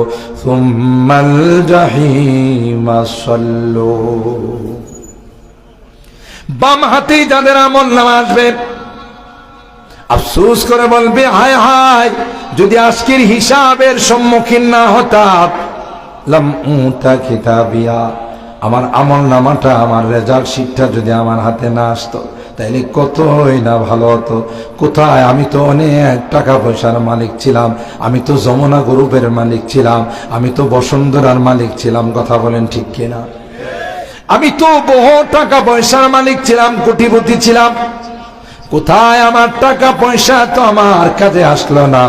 সুম্মাল জাহিমা সাল্লু। বাম হাতে যাদের আমলনামা আসবে আফসোস করে বলবে, হায় হায়, যদি আজকের হিসাবের সম্মুখীন না হতাম, লাম উতা কিতাবিয়া, আমার আমলনামাটা, আমার রেজাল্ট শিটটা যদি আমার হাতে না আসতো তাইলে কতই না ভালো হতো। কোথায়, আমি তো অনেক টাকা পয়সার মালিক ছিলাম, আমি তো যমুনা গ্রুপের মালিক ছিলাম, আমি তো বসুন্ধরার মালিক ছিলাম, কথা বলেন ঠিক কিনা? আমি তো বহু টাকা পয়সার মালিক ছিলাম, কোটিপতি ছিলাম। কোথায় আমার টাকা পয়সা তো আমার কাজে আসলো না।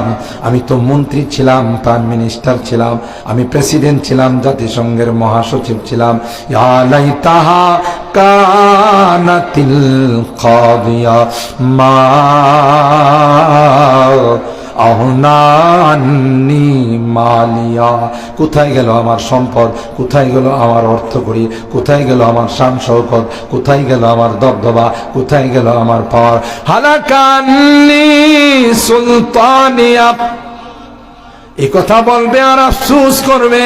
আমি তো মন্ত্রী ছিলাম, প্রাইম মিনিস্টার ছিলাম, আমি প্রেসিডেন্ট ছিলাম, জাতিসংঘের মহাসচিব ছিলাম। ইয়া লাইতাহা কানাতিল কাদিয়া মা আহনানি মালিয়া, কোথায় গেল আমার সম্পদ, কোথায় গেল আমার অর্থকড়ি, কোথায় গেল আমার শান শৌকত, কোথায় গেল আমার দবদবা, কোথায় গেল আমার পাওয়ার। হালাকান্নি সুলতানিয়া, এই কথা বলবে আর আফসোস করবে।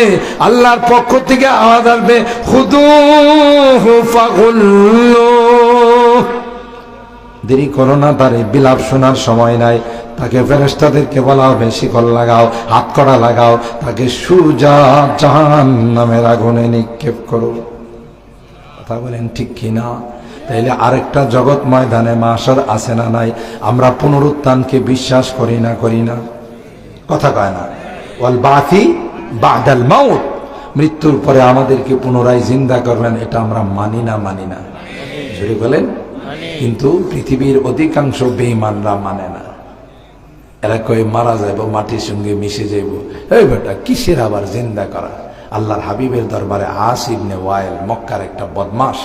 আল্লাহর পক্ষ থেকে আওয়াজ আসবে, খুদুহু ফাগুল্লু। দেরি করো না, তার এই বিলাপ শোনার সময় নাই। তাকে ফেরেশতাদেরকে বলা হবে, শিকল লাগাও, হাত কড়া লাগাও, তাকে সুজা জাহান্নামের আগুনে নিক্ষেপ করো। কথা বলেন ঠিক কিনা? তাইলে আরেকটা জগৎ ময়দানে মাশার আছে না নাই? আমরা পুনরুত্থানকে বিশ্বাস করি না, করি না? কথা কয় না? ওয়াল বাথি বাদাল মাউত, মৃত্যুর পরে আমাদেরকে পুনরায় জিন্দা করবেন, এটা আমরা মানি না, মানি না? জোরে বলেন। কিন্তু পৃথিবীর অধিকাংশ বেঈমানরা মানে না। এরা কই মারা যাইব, মাটির সঙ্গে মিশে যাইব। এই বেটা, কিসের আবার জিন্দা করা? আল্লাহর হাবিবের দরবারে আস ইবনে ওয়াইল, মক্কার একটা বদমাশ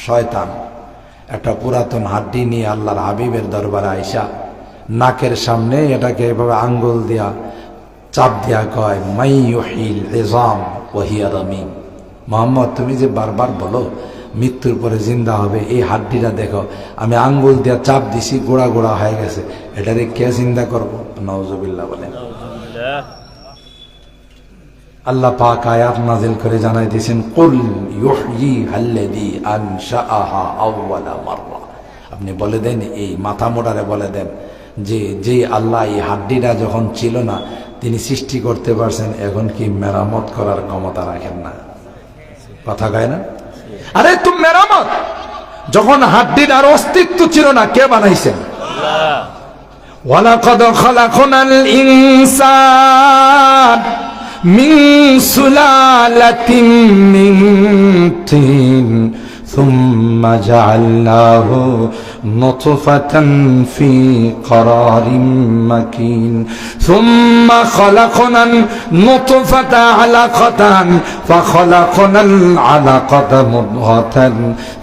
শয়তান, একটা পুরাতন হাড্ডি নিয়ে আল্লাহর হাবিবের দরবারে আইসা নাকের সামনে এটাকে এভাবে আঙ্গুল দিয়া চাপ দিয়া কয়, মাই ইউহিল ইযাম ওয়া হিয়া রামীম। মুহাম্মদ, তুমি যে বারবার বলো মৃত্যুর পরে জিন্দা হবে, এই হাড্ডিটা দেখো, আমি আঙ্গুল দিয়া চাপ দিছি, গোড়া গোড়া হয়ে গেছে, এটারে কে জিন্দা করবো? নাউজুবিল্লাহ বলেন। আল্লাহ পাক আয়াত নাযিল করে জানাই দিয়েছেন, কুল ইউহয়িহাল্লাযী আনশাআহা আউওয়ালা মাররা। আপনি বলে দেন, এই মাথা মোটারে বলে দেন যে আল্লাহ এই হাড্ডিটা যখন ছিল না, তিনি সৃষ্টি করতে পারছেন, এখন কি মেরামত করার ক্ষমতা রাখেন না? কথা কয় না? আরে তুমি মেরামত, যখন হাড্ডির আর অস্তিত্ব ছিল না, কে বানাইছেন? আল্লাহ। ওয়ালাকাদ খালাকনাল ইনসান মিন সুলালাতিন মিন তিন ثم جعلناه نطفة في قرار مكين ثم خلقنا النطفة علقة فخلقنا العلقة مضغة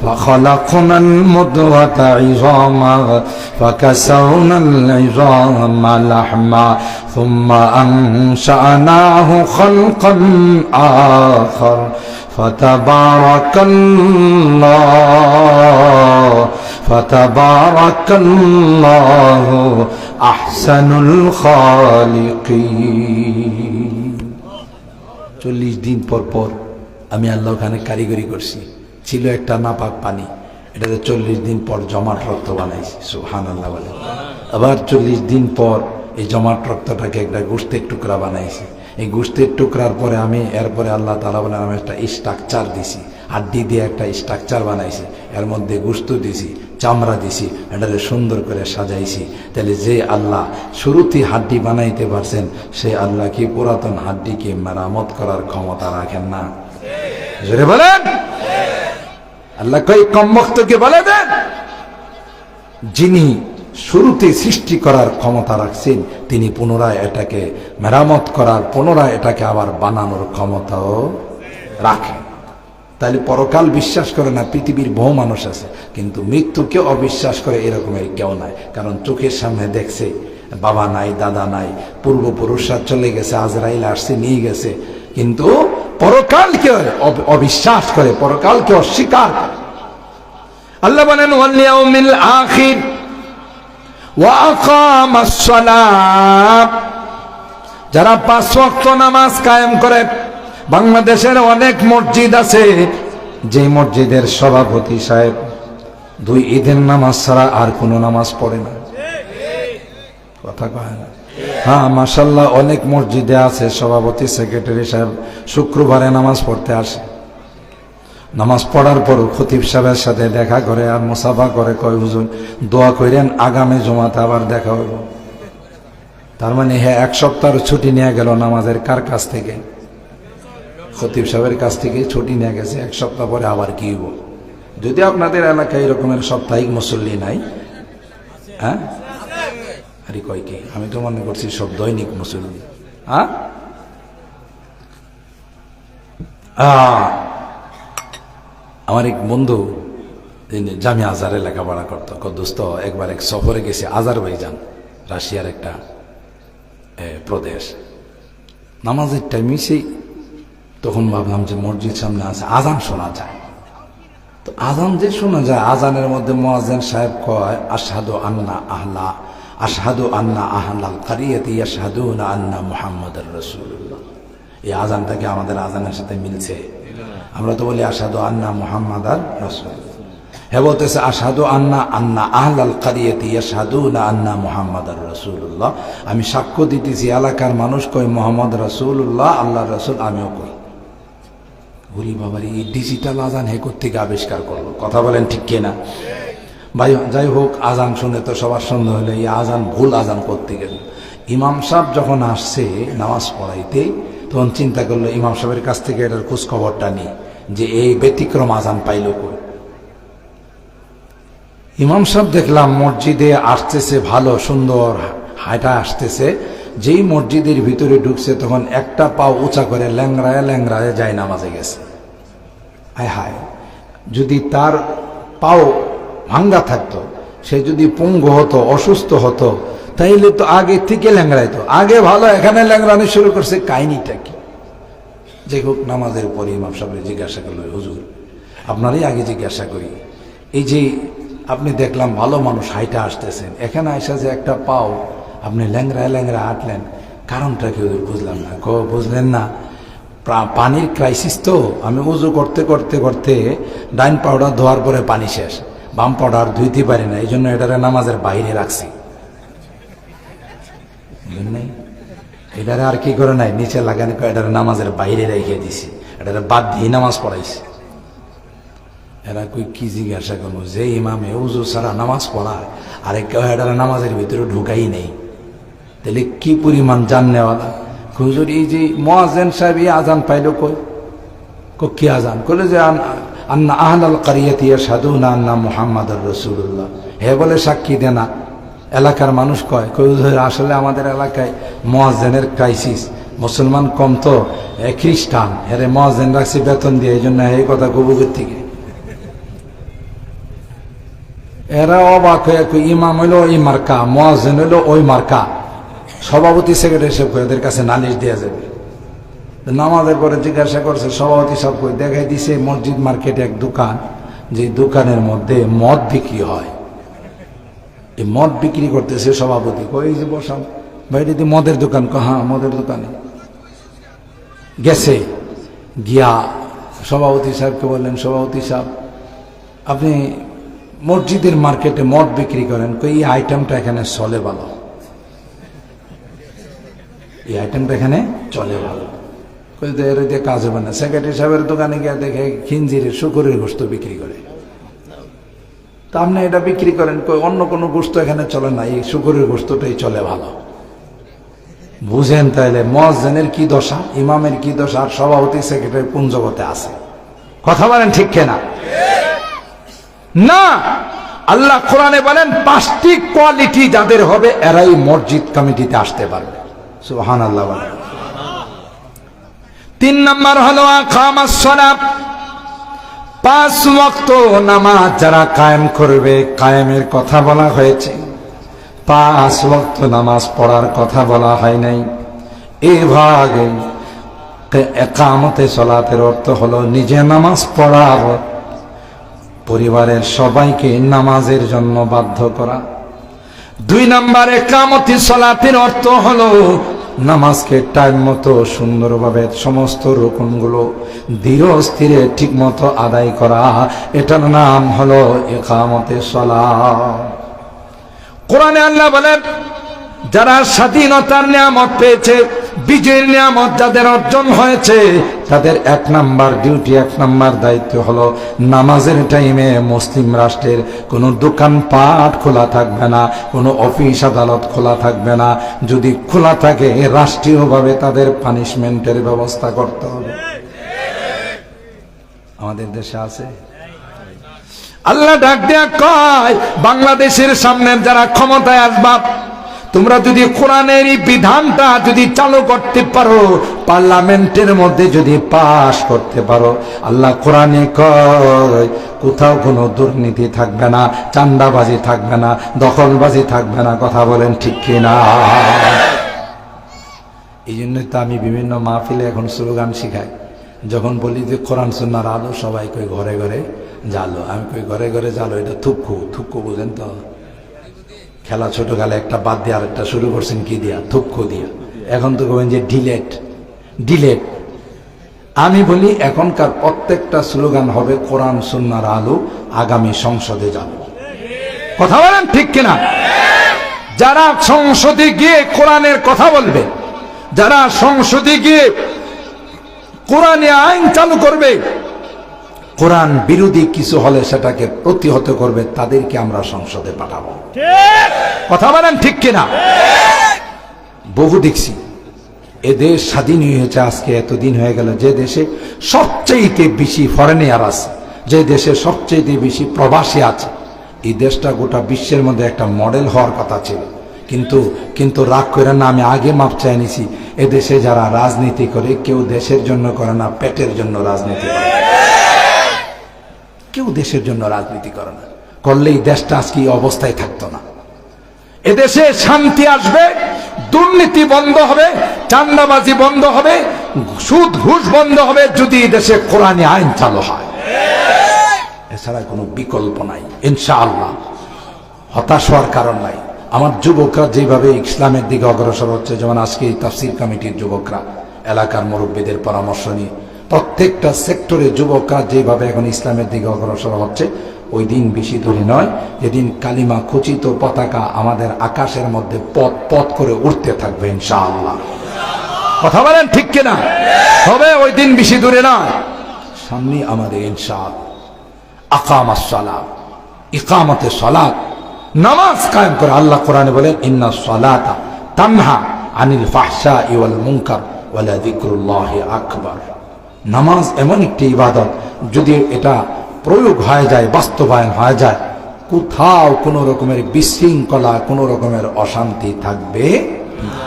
فخلقنا المضغة عظاما فكسونا العظام لحما ثم أنشأناه خلقا آخر فتبارك الله أحسن الخالقين। 40 দিন পর পর আমি আল্লাহ ওখানে কারিগরি করছি। ছিল একটা নাপাক পানি, এটাতে 40 দিন পর জমাট রক্ত বানাইছি। সুবহানাল্লাহ বলে। আবার 40 দিন পর এই জমাট রক্তটাকে একটা গোশতের টুকরা বানাইছি। এই গোশতের টুকরার পরে আমি এরপরে আল্লাহ তাআলা বলেন, আমি একটা স্ট্রাকচার দিছি, হাড্ডি দিয়ে একটা স্ট্রাকচার বানাইছি, এর মধ্যে গোশত দিছি, চামড়া দিছি, এটাকে সুন্দর করে সাজাইছি। তাহলে যে আল্লাহ শুরুতে হাড্ডি বানাইতে পারছেন, সেই আল্লাহ কি পুরাতন হাড্ডিকে মেরামত করার ক্ষমতা রাখেন না? জোরে বলেন। আল্লাহ কই কমবক্তকে বলে দেন, যিনি শুরুতে সৃষ্টি করার ক্ষমতা রাখছেন, তিনি পুনরায় এটাকে মেরামত করার, পুনরায় এটাকে আবার বানানোর ক্ষমতাও রাখে। তাহলে পরকাল বিশ্বাস করে না পৃথিবীর বহু মানুষ আছে, কিন্তু মৃত্যুকে অবিশ্বাস করে এরকমের কেউ নাই। কারণ চোখের সামনে দেখছে বাবা নাই, দাদা নাই, পূর্বপুরুষরা চলে গেছে, আজরাইল আসছে নিয়ে গেছে, কিন্তু পরকালকে অবিশ্বাস করে, পরকালকে অস্বীকার করে। আল্লাহ বলেন ওয়াল ইয়াউমিল আখির ওয়া আকামাস সালাত, যারা 5 ওয়াক্ত নামাজ কায়েম করে। বাংলাদেশের অনেক মসজিদ আছে যে মসজিদের সভাপতি সাহেব 2 ঈদের নামাজ ছাড়া আর কোনো নামাজ পড়ে না। কথা কয় না? হ্যাঁ, মাশাআল্লাহ, অনেক মসজিদে আছে সভাপতি সেক্রেটারি সাহেব শুক্রবারে নামাজ পড়তে আসে। নামাজ পড়ার পর খতিব সাহেবের সাথে দেখা করে আর মুসাফা করে, কয় হুজুর দোয়া করেন আগামী জুমাতে আবার দেখা হইব। তার মানে হ্যাঁ, 1 সপ্তাহ ছুটি নিয়ে গেল নামাজের কার কাছ থেকে? খতিব সাহেবের কাছ থেকে ছুটি নিয়ে গেছে। 1 সপ্তাহ পরে আবার কি হইব? যদি আপনাদের এলাকায় এরকমের সাপ্তাহিক মুসল্লি নাই, হ্যাঁ আরে কয় কি, আমি তো মনে করছি সব দৈনিক মুসল্লি। হ্যাঁ, আমার এক বন্ধু জামিয়া আজহারে লেখাপড়া করতো, দোস্ত একবার এক সফরে গেছে আজারবাইজান, রাশিয়ার একটা প্রদেশ। নামাজের টাইমে সেই তখন ভাবলাম যে মসজিদ সামনে আছে, আজান শোনা যায়। তো আজান যে শোনা যায়, আজানের মধ্যে মুয়াজ্জিন সাহেব কয় আশহাদু আন্না আহলাল কারিয়াতি ইয়াশহাদুনা আন্না মুহাম্মাদুর রাসূলুল্লাহ। এই আজানটাকে আমাদের আজানের সাথে মিলছে? আমরা তো বলি আশহাদু আন্না মুহাম্মাদার রাসূলুল্লাহ। হ্যাঁ বলতেছে আশহাদু আন্না আহলাল কারিয়াতি ইয়াশহাদুনা আন্না মুহাম্মাদুর রাসূলুল্লাহ। আমি সাক্ষ্য দিতেছি এলাকার মানুষ কয় মুহাম্মদ রাসূলুল্লাহ, আল্লাহর রাসূল, আমিও কই। বলি বাবারে, এই ডিজিটাল আজান হে কোত্থেকে আবিষ্কার করলো? কথা বলেন ঠিক কিনা ভাই? যাই হোক, আজান শুনে তো সবার সন্দেহ হলো এই আজান ভুল আজান করতে গেল। ইমাম সাহেব যখন আসছে নামাজ পড়াইতে, তখন চিন্তা করলো ইমাম সাহেবের কাছ থেকে এটার খোঁজ খবরটা নিই যে এই ব্যতিক্রম আজান পাইল কই। ইমাম সাহেব দেখলাম মসজিদে আসতেছে, ভালো সুন্দর হাঁটা আসতেছে। যেই মসজিদের ভিতরে ঢুকছে তখন একটা পাও উঁচা করে ল্যাংড়ায় ল্যাংড়ায় যায় নামাজে গেছে। আয় হায়, যদি তার পাও ভাঙ্গা থাকতো, সে যদি পঙ্গু হতো, অসুস্থ হতো, তাইলে তো আগে থেকে ল্যাংড়াইতো। আগে ভালো, এখানে ল্যাংড়ানো শুরু করছে, কাহিনীটা কি? যাই হোক, নামাজের পরে ইমাম সাহেব জিজ্ঞাসা করলো, হুজুর আপনারই আগে জিজ্ঞাসা করি, এই যে আপনি দেখলাম ভালো মানুষ হাইটা আসতেছেন, এখানে আসা যে একটা পাও আপনি ল্যাংড়ায় ল্যাংড়া হাঁটলেন, কারণটা কি হুজুর? বুঝলাম না। বুঝলেন না? পানির ক্রাইসিস তো, আমি উজু করতে করতে করতে ডাইন পাউডার ধোয়ার পরে পানি শেষ, বাম পাউডার ধুইতে পারি না, এই জন্য এটারে নামাজের বাইরে রাখছি। এটারে আর কি করে নাই, নিচে লাগানি করে এটারে নামাজের বাইরে রেখে দিছি, এটারে বাদ দিয়ে নামাজ পড়াইছি। এরা কই কি জিজ্ঞাসা করবো, যে ইমামে উজু ছাড়া নামাজ পড়ায় আরেক কেউ এটারে নামাজের ভিতরে ঢুকাই নেই, তাহলে কি পরিমাণ জাননেওয়ালা? হুজুর এই যে মুয়াজ্জিন সাহেব এই আজান পাইল কই? কি আজান? কইলে যে আন্না আহলাল কারিয়াতি ইয়াশহাদুনা আন্না মুহাম্মাদুর রাসূলুল্লাহ। হে বলে সাক্ষী দেনা। এলাকার মানুষ কয়, হুজুর আসলে আমাদের এলাকায় মুয়াজ্জিনের ক্রাইসিস, মুসলমান কম তো, খ্রিস্টান, এরে মুয়াজ্জিন রাখছি বেতন দিয়ে, এই জন্য এই কথা কবুকের থেকে। এরা অবাক হয়ে কই, ইমাম হইলো ওই মার্কা, মুয়াজ্জিন হইলো ওই মার্কা, সভাপতি সেক্রেটারি সাহেব এদের কাছে নালিশ দেওয়া যাবে। নামাজের পরে জিজ্ঞাসা করছে সভাপতি সাহেব কই, দেখাই দিছে মসজিদ মার্কেটে এক দোকান, যে দোকানের মধ্যে মদ বিক্রি হয়। এই মদ বিক্রি করতেছে সভাপতি, কই যে বসাম বাইরে দিয়ে মদের দোকান, হ্যাঁ মদের দোকানে গেছে। গিয়া সভাপতি সাহেবকে বললেন, সভাপতি সাহেব আপনি মসজিদের মার্কেটে মদ বিক্রি করেন, কই এই আইটেমটা এখানে চলে ভালো, এই আইটেমটা এখানে চলে ভালো, কই এর দিয়ে কাজ হবে না। সেক্রেটারি সাহেবের দোকানে গিয়ে দেখে খিনজিরের শুকুরের গোস্ত বিক্রি করে। তা আপনি এটা বিক্রি করেন, কই অন্য কোনো গোস্ত এখানে চলে না, এই শুকুরের গোস্তটাই চলে ভালো। বুঝেন তাইলে মুয়াজ্জিনের কি দশা, ইমামের কি দশা, আর সভাপতি সেক্রেটারি কোন জগতে আছে? কথা বলেন ঠিক কিনা? না, আল্লাহ কোরআনে বলেন 5টি কোয়ালিটি যাদের হবে এরাই মসজিদ কমিটিতে আসতে পারবে। সুবহানাল্লাহ বলেন। 3 নম্বর হলো আকামাস সালাত, 5 ওয়াক্ত নামাজ যারা কায়েম করবে, কায়েমের কথা বলা হয়েছে, 5 ওয়াক্ত নামাজ পড়ার কথা বলা হয় নাই। এই ভাগে ইকামতে সালাতের অর্থ হলো নিজে নামাজ পড়া, পরিবারের সবাইকে নামাজের জন্য বাধ্য করা। 2 নম্বর ইকামতি সালাতের অর্থ হলো নামাজকে টাইম মতো সুন্দরভাবে সমস্ত রুকুনগুলো ধীর স্থিরে ঠিক মতো আদায় করা, এটার নাম হলো ইকামতে সালাত। কোরআনে আল্লাহ বলেন, যারা স্বাধীনতার নিয়ামত পেয়েছে, বিজয়ের নিয়ামত যাদের অর্জন হয়েছে, তাদের 1 নাম্বার ডিউটি, 1 নাম্বার দায়িত্ব হলো নামাজের টাইমে মুসলিম রাষ্ট্রের কোনো দোকানপাট খোলা থাকবে না, কোনো অফিস আদালত খোলা থাকবে না। যদি খোলা থাকে রাষ্ট্রীয়ভাবে তাদের পানিশমেন্টের ব্যবস্থা করতে হবে। আমাদের দেশে আছে। আল্লাহ ডাক দেয়া কয়, বাংলাদেশের সামনে যারা ক্ষমতায় আসবা, তোমরা যদি কোরআনের এই বিধানটা যদি চালু করতে পারো, পার্লামেন্টের মধ্যে যদি পাশ করতে পারো, আল্লাহ কোরআনে কয় কোথাও কোনো দুর্নীতি থাকবে না, চাঁদাবাজি থাকবে না, দখলবাজি থাকবে না। কথা বলেন ঠিক কিনা? এই জন্যই তো আমি বিভিন্ন মাহফিলে এখন স্লোগান শিখাই। যখন বলি যে কোরআন সুন্নাহর আলো, সবাই কই ঘরে ঘরে জালো। আমি কই ঘরে ঘরে জালো, এটা থুক্কু। থুক্কু বুঝেন তো? খেলা ছোটকালে একটা বাদ দিয়ে আরেকটা শুরু করছেন কি দিয়া? থুক্কু দিয়া। এখন তো বলেন যে ডিলেট ডিলেট। আমি বলি এখনকার প্রত্যেকটা স্লোগান হবে কোরআন সুন্নাহর আলো, আগামী সংসদে যাবো। কথা বলেন ঠিক কিনা? যারা সংসদে গিয়ে কোরআনের কথা বলবে, যারা সংসদে গিয়ে কোরআনে আইন চালু করবে, কোরআন বিরোধী কিছু হলে সেটাকে প্রতিহত করবে, তাদেরকে আমরা সংসদে পাঠাবো। কথা বলেন ঠিক কিনা? বহু দেখছি এ দেশ স্বাধীন হয়েছে আজকে এতদিন হয়ে গেল, যে দেশে সবচেয়ে বেশি ফরেনিয়ার আছে, যে দেশে সবচেয়ে বেশি প্রবাসী আছে, এই দেশটা গোটা বিশ্বের মধ্যে একটা মডেল হওয়ার কথা ছিল। কিন্তু রাগ করে না, আমি আগে মাপ চাই নিছি, এদেশে যারা রাজনীতি করে কেউ দেশের জন্য করে না, পেটের জন্য রাজনীতি করে। কেউ দেশের জন্য রাজনীতি করে না, করলেই দেশটা আজকে এই অবস্থায় থাকতো না। এদেশে শান্তি আসবে, দুর্নীতি বন্ধ হবে, চাঁদাবাজি বন্ধ হবে, সুদ ঘুষ বন্ধ হবে, যদি দেশে কোরআনী আইন চালু হয়। এছাড়া কোনো বিকল্প নাই ইনশাআল্লাহ। হতাশ হওয়ার কারণ নাই। আমার যুবকরা যেভাবে ইসলামের দিকে অগ্রসর হচ্ছে, যেমন আজকে এই তাফসীর কমিটির যুবকরা এলাকার মুরব্বীদের পরামর্শ নিয়ে প্রত্যেকটা সেক্টরে যুবকরা যেভাবে এখন ইসলামের দিকে অগ্রসর হচ্ছে, ওই দিন বেশি দূরে নয় যেদিন কালিমা খচিত পতাকা আমাদের আকাশের মধ্যে পথ পথ করে উঠতে থাকবে ইনশাআল্লাহ। কথা বলেন ঠিক কিনা? তবে ওই দিন বেশি দূরে নয়, সামনে আমাদের ইনশাআল্লাহ। আকামাস সালাত, ইকামতে সালাত, নামাজ কায়েম করে। আল্লাহ কোরআনে বলেন, ইন্নাস সালাতা তানহা আনিল ফাহশাই ওয়াল মুনকার ওয়া লাযিকরুল্লাহি আকবার। নামাজ এমন একটি ইবাদত, যদি এটা প্রয়োগ হয়ে যায়, বাস্তবায়ন হয়ে যায়, কোথাও কোনো রকমের বিশৃঙ্খলা, কোনো রকমের অশান্তি থাকবে না।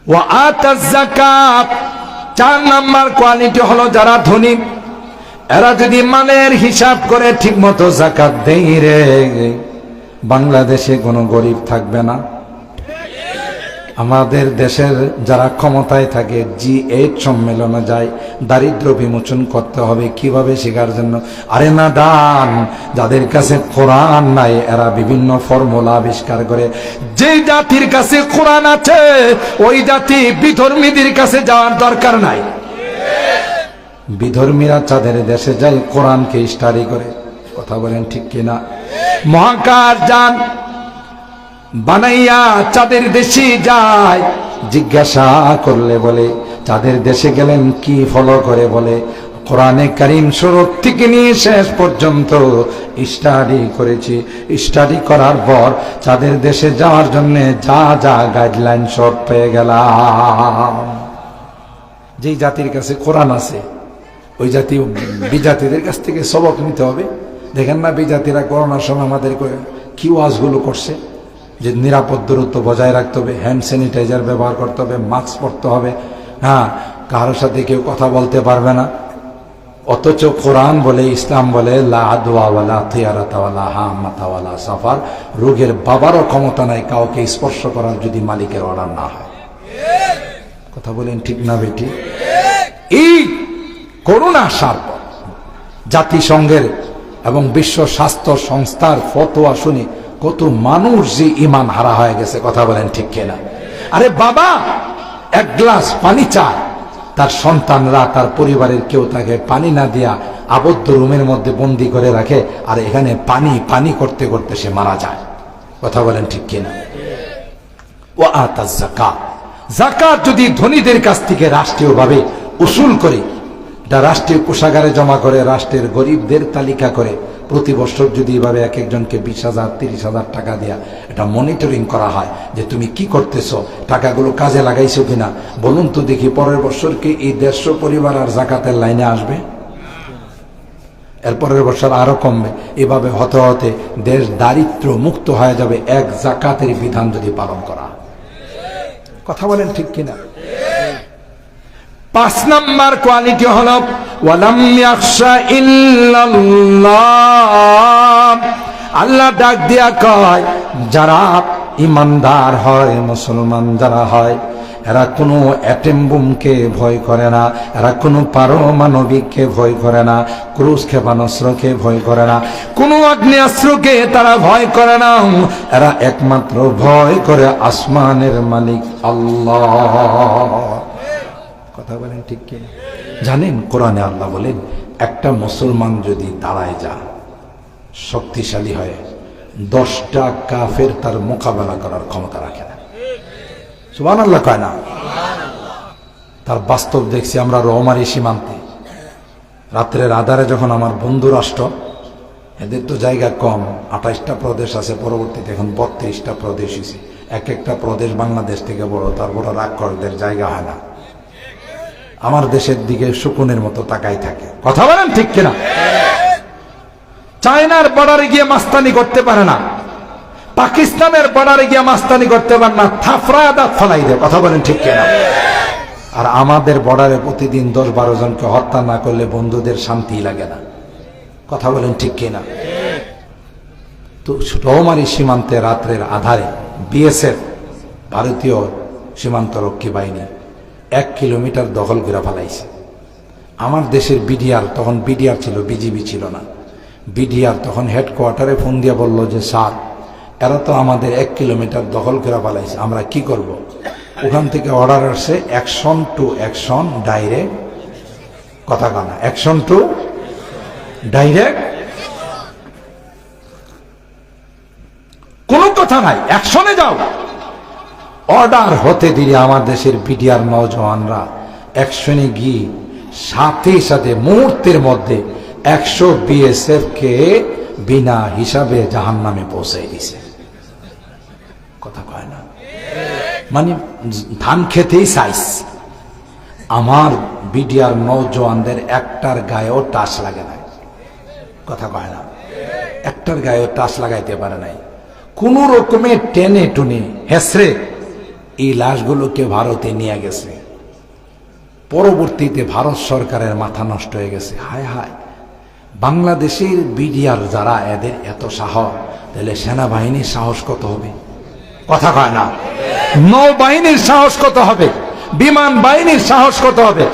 ওয়া আতাজ যাকাত, 4 নাম্বার কোয়ালিটি হলো যারা ধনী, এরা যদি মালের হিসাব করে ঠিক মতো যাকাত দেয় রে, বাংলাদেশে কোনো গরিব থাকবে না। আমাদের দেশের যারা ক্ষমতায় থাকে, G8 সম্মেলনে যায়, দারিদ্র বিমোচন করতে হবে, কিভাবে শেখার জন্য। আরে না দান, যাদের কাছে কোরআন নাই এরা বিভিন্ন ফর্মুলা আবিষ্কার করে। যে জাতির কাছে কোরআন আছে ওই জাতি বিধর্মীদের কাছে যাওয়ার দরকার নাই। বিধর্মীরা চাঁদের দেশে যায়, কোরআনকে স্টাডি করে। কথা বলেন ঠিক কিনা? মহাকাশ যান বানাইয়া চাঁদের দেশে যায়, জিজ্ঞাসা করলে বলে চাঁদের দেশে গেলেন কি ফলো করে, বলে কোরআনে কারীম শুরু থেকে নিয়ে শেষ পর্যন্ত স্টাডি করেছি। স্টাডি করার পর চাঁদের দেশে যাওয়ার জন্য যা যা গাইডলাইন সব পেয়ে গেলাম। যেই জাতির কাছে কোরআন আছে ওই জাতি বিজাতিদের কাছ থেকে সবক নিতে হবে। দেখেন না বিজাতিরা করোনার সময় আমাদের কি ওয়াজগুলো করছে, যে নিরাপদ দূরত্ব বজায় রাখতে হবে, হ্যান্ড স্যানিটাইজার ব্যবহার করতে হবে, মাস্ক পরতে হবে, হ্যাঁ, কারোর সাথে কেউ কথা বলতে পারবে না। অথচ কোরআন বলে, ইসলাম বলে, লা আদওয়া ওয়ালা তিয়ারাতা ওয়ালা হামাতা ওয়ালা সাফার, রোগের বাবারও ক্ষমতা নাই কাউকে স্পর্শ করার যদি মালিকের অর্ডার না হয়। কথা বলেন ঠিক না বেটি? এই করোনা আসার পর জাতিসংঘের এবং বিশ্ব স্বাস্থ্য সংস্থার ফতোয়া শুনে কত মানুষ যে ঈমান হারা হয়ে গেছে। কথা বলেন ঠিক কিনা? আরে বাবা এক গ্লাস পানি চায়, তার সন্তানরা, তার পরিবারের কেউ তাকে পানি না দিয়া আবদ্ধ রুমের মধ্যে বন্দি করে রাখে, আর এখানে পানি পানি করতে করতে সে মারা যায়। কথা বলেন ঠিক কিনা? ওয়া আতা যাকাত, যাকাত যদি ধনীদের কাছ থেকে রাষ্ট্রীয়ভাবে উসুল করে, এটা রাষ্ট্রীয় কোষাগারে জমা করে, রাষ্ট্রের গরিবদের তালিকা করে প্রতি বছর যদি এভাবে এক একজনকে 20,000 30,000 টাকা দিয়া এটা মনিটরিং করা হয় যে তুমি কি করতেছো, টাকাগুলো কাজে লাগাইছো কিনা, বলুন তো দেখি পরের বছর কি এই 150 পরিবার আর যাকাতের লাইনে আসবে? এরপরের বছর আরো কমবে। এভাবে হতে হতে দেশ দারিদ্র মুক্ত হয়ে যাবে এক যাকাতের বিধান যদি পালন করা। কথা বলেন ঠিক কিনা? 5 নাম্বার কোয়ালিটি হলো ওয়ালাম ইয়াখশা ইল্লাল্লাহ। আল্লাহ ডাক দিয়া কয়, যারা ইমানদার হয়, মুসলমান যারা হয়, এরা কোনো অ্যাটম বোমকে ভয় করে না, এরা কোনো পারমাণবিককে ভয় করে না, ক্রুজ ক্ষেপণাস্ত্রকে ভয় করে না, কোনো আগ্নেয়াস্ত্রকে তারা ভয় করে না। এরা একমাত্র ভয় করে আসমানের মালিক আল্লাহ। কথা বলেন ঠিক কি? জানেন কোরআনে আল্লাহ বলেন, একটা মুসলমান যদি দাঁড়ায় যা শক্তিশালী হয়, 10টা কাফের তার মোকাবেলা করার ক্ষমতা রাখে না। সুবহানাল্লাহ কয় না? তার বাস্তব দেখছি আমরা রৌমারী সীমান্তে রাত্রের আধারে যখন আমার বন্ধু রাষ্ট্র, এদের তো জায়গা কম, 28টা প্রদেশ আছে, পরবর্তীতে এখন 32টা প্রদেশ হয়েছে। এক একটা প্রদেশ বাংলাদেশ থেকে বড়, তারপর রাক্ষসদের জায়গা হয় না। আমার দেশের দিকে শকুনের মতো তাকাই থাকে। কথা বলেন ঠিক কিনা? চায়নার বর্ডারে গিয়ে মাস্তানি করতে পারে না, পাকিস্তানের বর্ডারে গিয়ে মাস্তানি করতে পারে না, থাফড়ায় দাঁত ফলাই দেয়। কথা বলেন ঠিক কিনা? আর আমাদের বর্ডারে প্রতিদিন 10-12 জনকে হত্যা না করলে বন্ধুদের শান্তি লাগে না। কথা বলেন ঠিক কিনা? তো রৌমারী সীমান্তে রাত্রের আধারে বিএসএফ, ভারতীয় সীমান্ত রক্ষী বাহিনী 1 কিলোমিটার দখল করে ফেলাইছে। আমার দেশের বিডিআর, তখন বিডিআর ছিল, বিজিবি ছিল না, বিডিআর তখন হেডকোয়ার্টারে ফোন দিয়ে বলল যে স্যার, এরা তো আমাদের 1 কিলোমিটার দখল করে ফেলাইছে, আমরা কি করব? ওখান থেকে অর্ডার আসছে অ্যাকশন টু অ্যাকশন ডাইরেক্ট। কথা কানা, অ্যাকশন টু ডাইরেক্ট, কোনো কথা নাই, অ্যাকশনে যাও। অর্ডার হতে দিলে আমার দেশের বিডিআর নওজওয়ানরা অ্যাকশনে গিয়ে সাথে সাথে মুহূর্তের মধ্যে 100 বিএসএফ কে বিনা হিসাবে জাহান্নামে পৌঁছে দিছে। কথা কয় না? মানে ধান খেতেই চাইস। আমার বিডিআর নওজওয়ানদের একটার গায়েও টাচ লাগে নাই। কথা কয় না? একটার গায়েও টাচ লাগাইতে পারে নাই। কোন রকমে টেনে টুনে হেসরে এই লাশগুলোকে ভারতে নিয়ে গেছে। পরবর্তীতে ভারত সরকারের মাথা নষ্ট হয়ে গেছে। হায় হায়, বাংলাদেশের বিডিআর যারা, এদের এত সাহস, তাহলে সেনাবাহিনীর সাহস কত হবে? কথা কয় না? নৌবাহিনীর সাহস কত হবে? বিমান বাহিনীর সাহস কত হবে?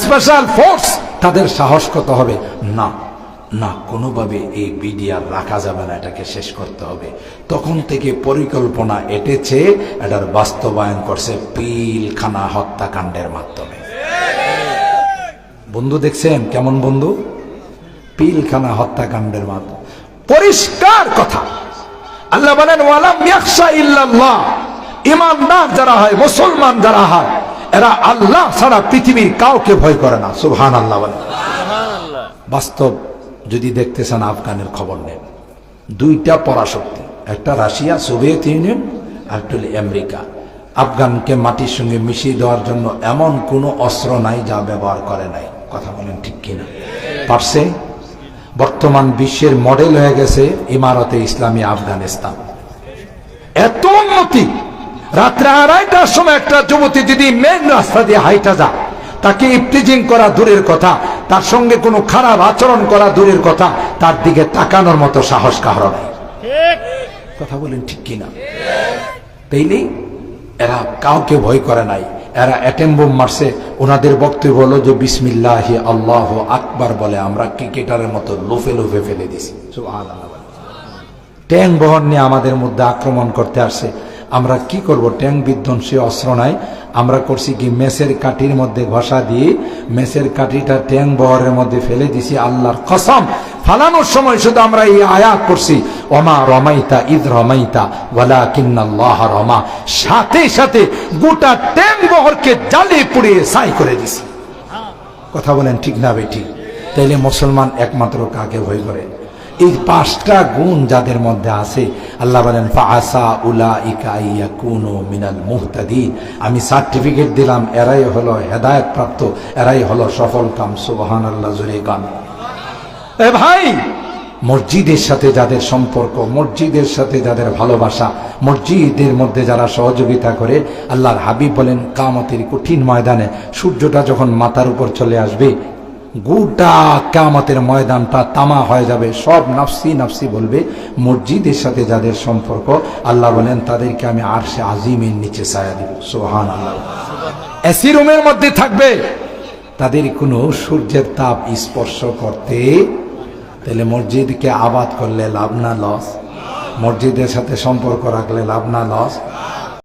স্পেশাল ফোর্স, তাদের সাহস কত হবে? না না, কোনোভাবে এই বিডিআর রাখা যাবে না, এটাকে শেষ করতে হবে। তখন থেকে পরিকল্পনা এটেছে, এটার বাস্তবায়ন করছে পিলখানা হত্যাকাণ্ডের মাধ্যমে। বন্ধু দেখছেন কেমন বন্ধু? পিলখানা হত্যাকাণ্ডের মাধ্যমে পরিষ্কার কথা। আল্লাহ বলেন ওয়ালাম ইয়াখশা ইল্লাল্লাহ। ইমানদার যারা হয়, মুসলমান যারা হয়, এরা আল্লাহ ছাড়া পৃথিবীর কাউকে ভয় করে না। সুবহানাল্লাহ বলেন। বাস্তব যদি দেখতে চান, আফগানের খবর নেন। 2টা পরাশক্তি, একটা রাশিয়া সোভিয়েত ইউনিয়ন, আর একটা আমেরিকা। আফগানকে মাটির সঙ্গে মিশিয়ে দেওয়ার জন্য এমন কোনো অস্ত্র নাই যা ব্যবহার করে নাই। কথা বলেন ঠিক কিনা? পারছে। বর্তমান বিশ্বের মডেল হয়ে গেছে ইমারতে ইসলামী আফগানিস্তান। এত উন্নতি, রাত্রে 2:30টার সময় একটা যুবতী যদি মেন রাস্তা দিয়ে হাইটা যায়, তাকে ইফতিজিং করা দূরের কথা, তার সঙ্গে কোনো খারাপ আচরণ করা দূরের কথা, তার দিকে তাকানোর মতো সাহস কারো নাই। কথা বলেন ঠিক কিনা? তাইলেই এরা কাউকে ভয় করে নাই। এরা অ্যাটেম বোম মারছে, ওনাদের বক্তব্য হলো যে বিসমিল্লাহি আল্লাহু আকবার বলে আমরা ক্রিকেটারের মতো লোফে লোফে ফেলে দিছি। সুবহানাল্লাহ। ট্যাঙ্ক বহর নিয়ে আমাদের মধ্যে আক্রমণ করতে আসছে, আমরা কি করব? ট্যাঙ্ক বিধ্বংসী অস্ত্র নাই, আমরা করছি কি মেসের কাঠির মধ্যে ঘষা দিয়ে মেসের কাঠিটা ট্যাঙ্ক বহরের মধ্যে ফেলে দিছি। আল্লাহর কসম, ফালানোর সময় শুধু আমরা এই আয়াত করছি, ওমা রমাইতা ইদ রমাইতা ওয়ালাকিন্নাল্লাহ রমা, সাথে সাথে গোটা ট্যাঙ্ক বহরকে জ্বালিয়ে পুড়িয়ে ছাই করে দিছি। কথা বলেন ঠিক না বেঠিক? তাইলে মুসলমান একমাত্র কাকে ভয় করে? এই 5টা গুণ যাদের মধ্যে আছে, আল্লাহ বলেন ফাআসা উলাইকা ইয়াকুনু মিনাল মুহতাদিন, আমি সার্টিফিকেট দিলাম এরাই হলো হেদায়েত প্রাপ্ত, এরাই হলো সফল কাম। সুবহানাল্লাহ, জোরে গান। এ ভাই, মসজিদের সাথে যাদের সম্পর্ক, মসজিদের সাথে যাদের ভালোবাসা, মসজিদের মধ্যে যারা সহযোগিতা করে, আল্লাহর হাবিব বলেন কিয়ামতের কঠিন ময়দানে সূর্যটা যখন মাথার উপর চলে আসবে, গোটা কিয়ামতের ময়দানটা তামা হয়ে যাবে, সব নাফসি নাফসি বলবে। মসজিদের সাথে যাদের সম্পর্ক, আল্লাহ বলেন তাদেরকে আমি আরশে আজিমের নিচে ছায়া দিব। সুবহানাল্লাহ। এসি রুমের মধ্যে থাকবে, তাদের কোনো সূর্যের তাপ স্পর্শ করতে। তাহলে মসজিদকে আবাদ করলে লাভ না লস? মসজিদের সাথে সম্পর্ক রাখলে লাভ না লস?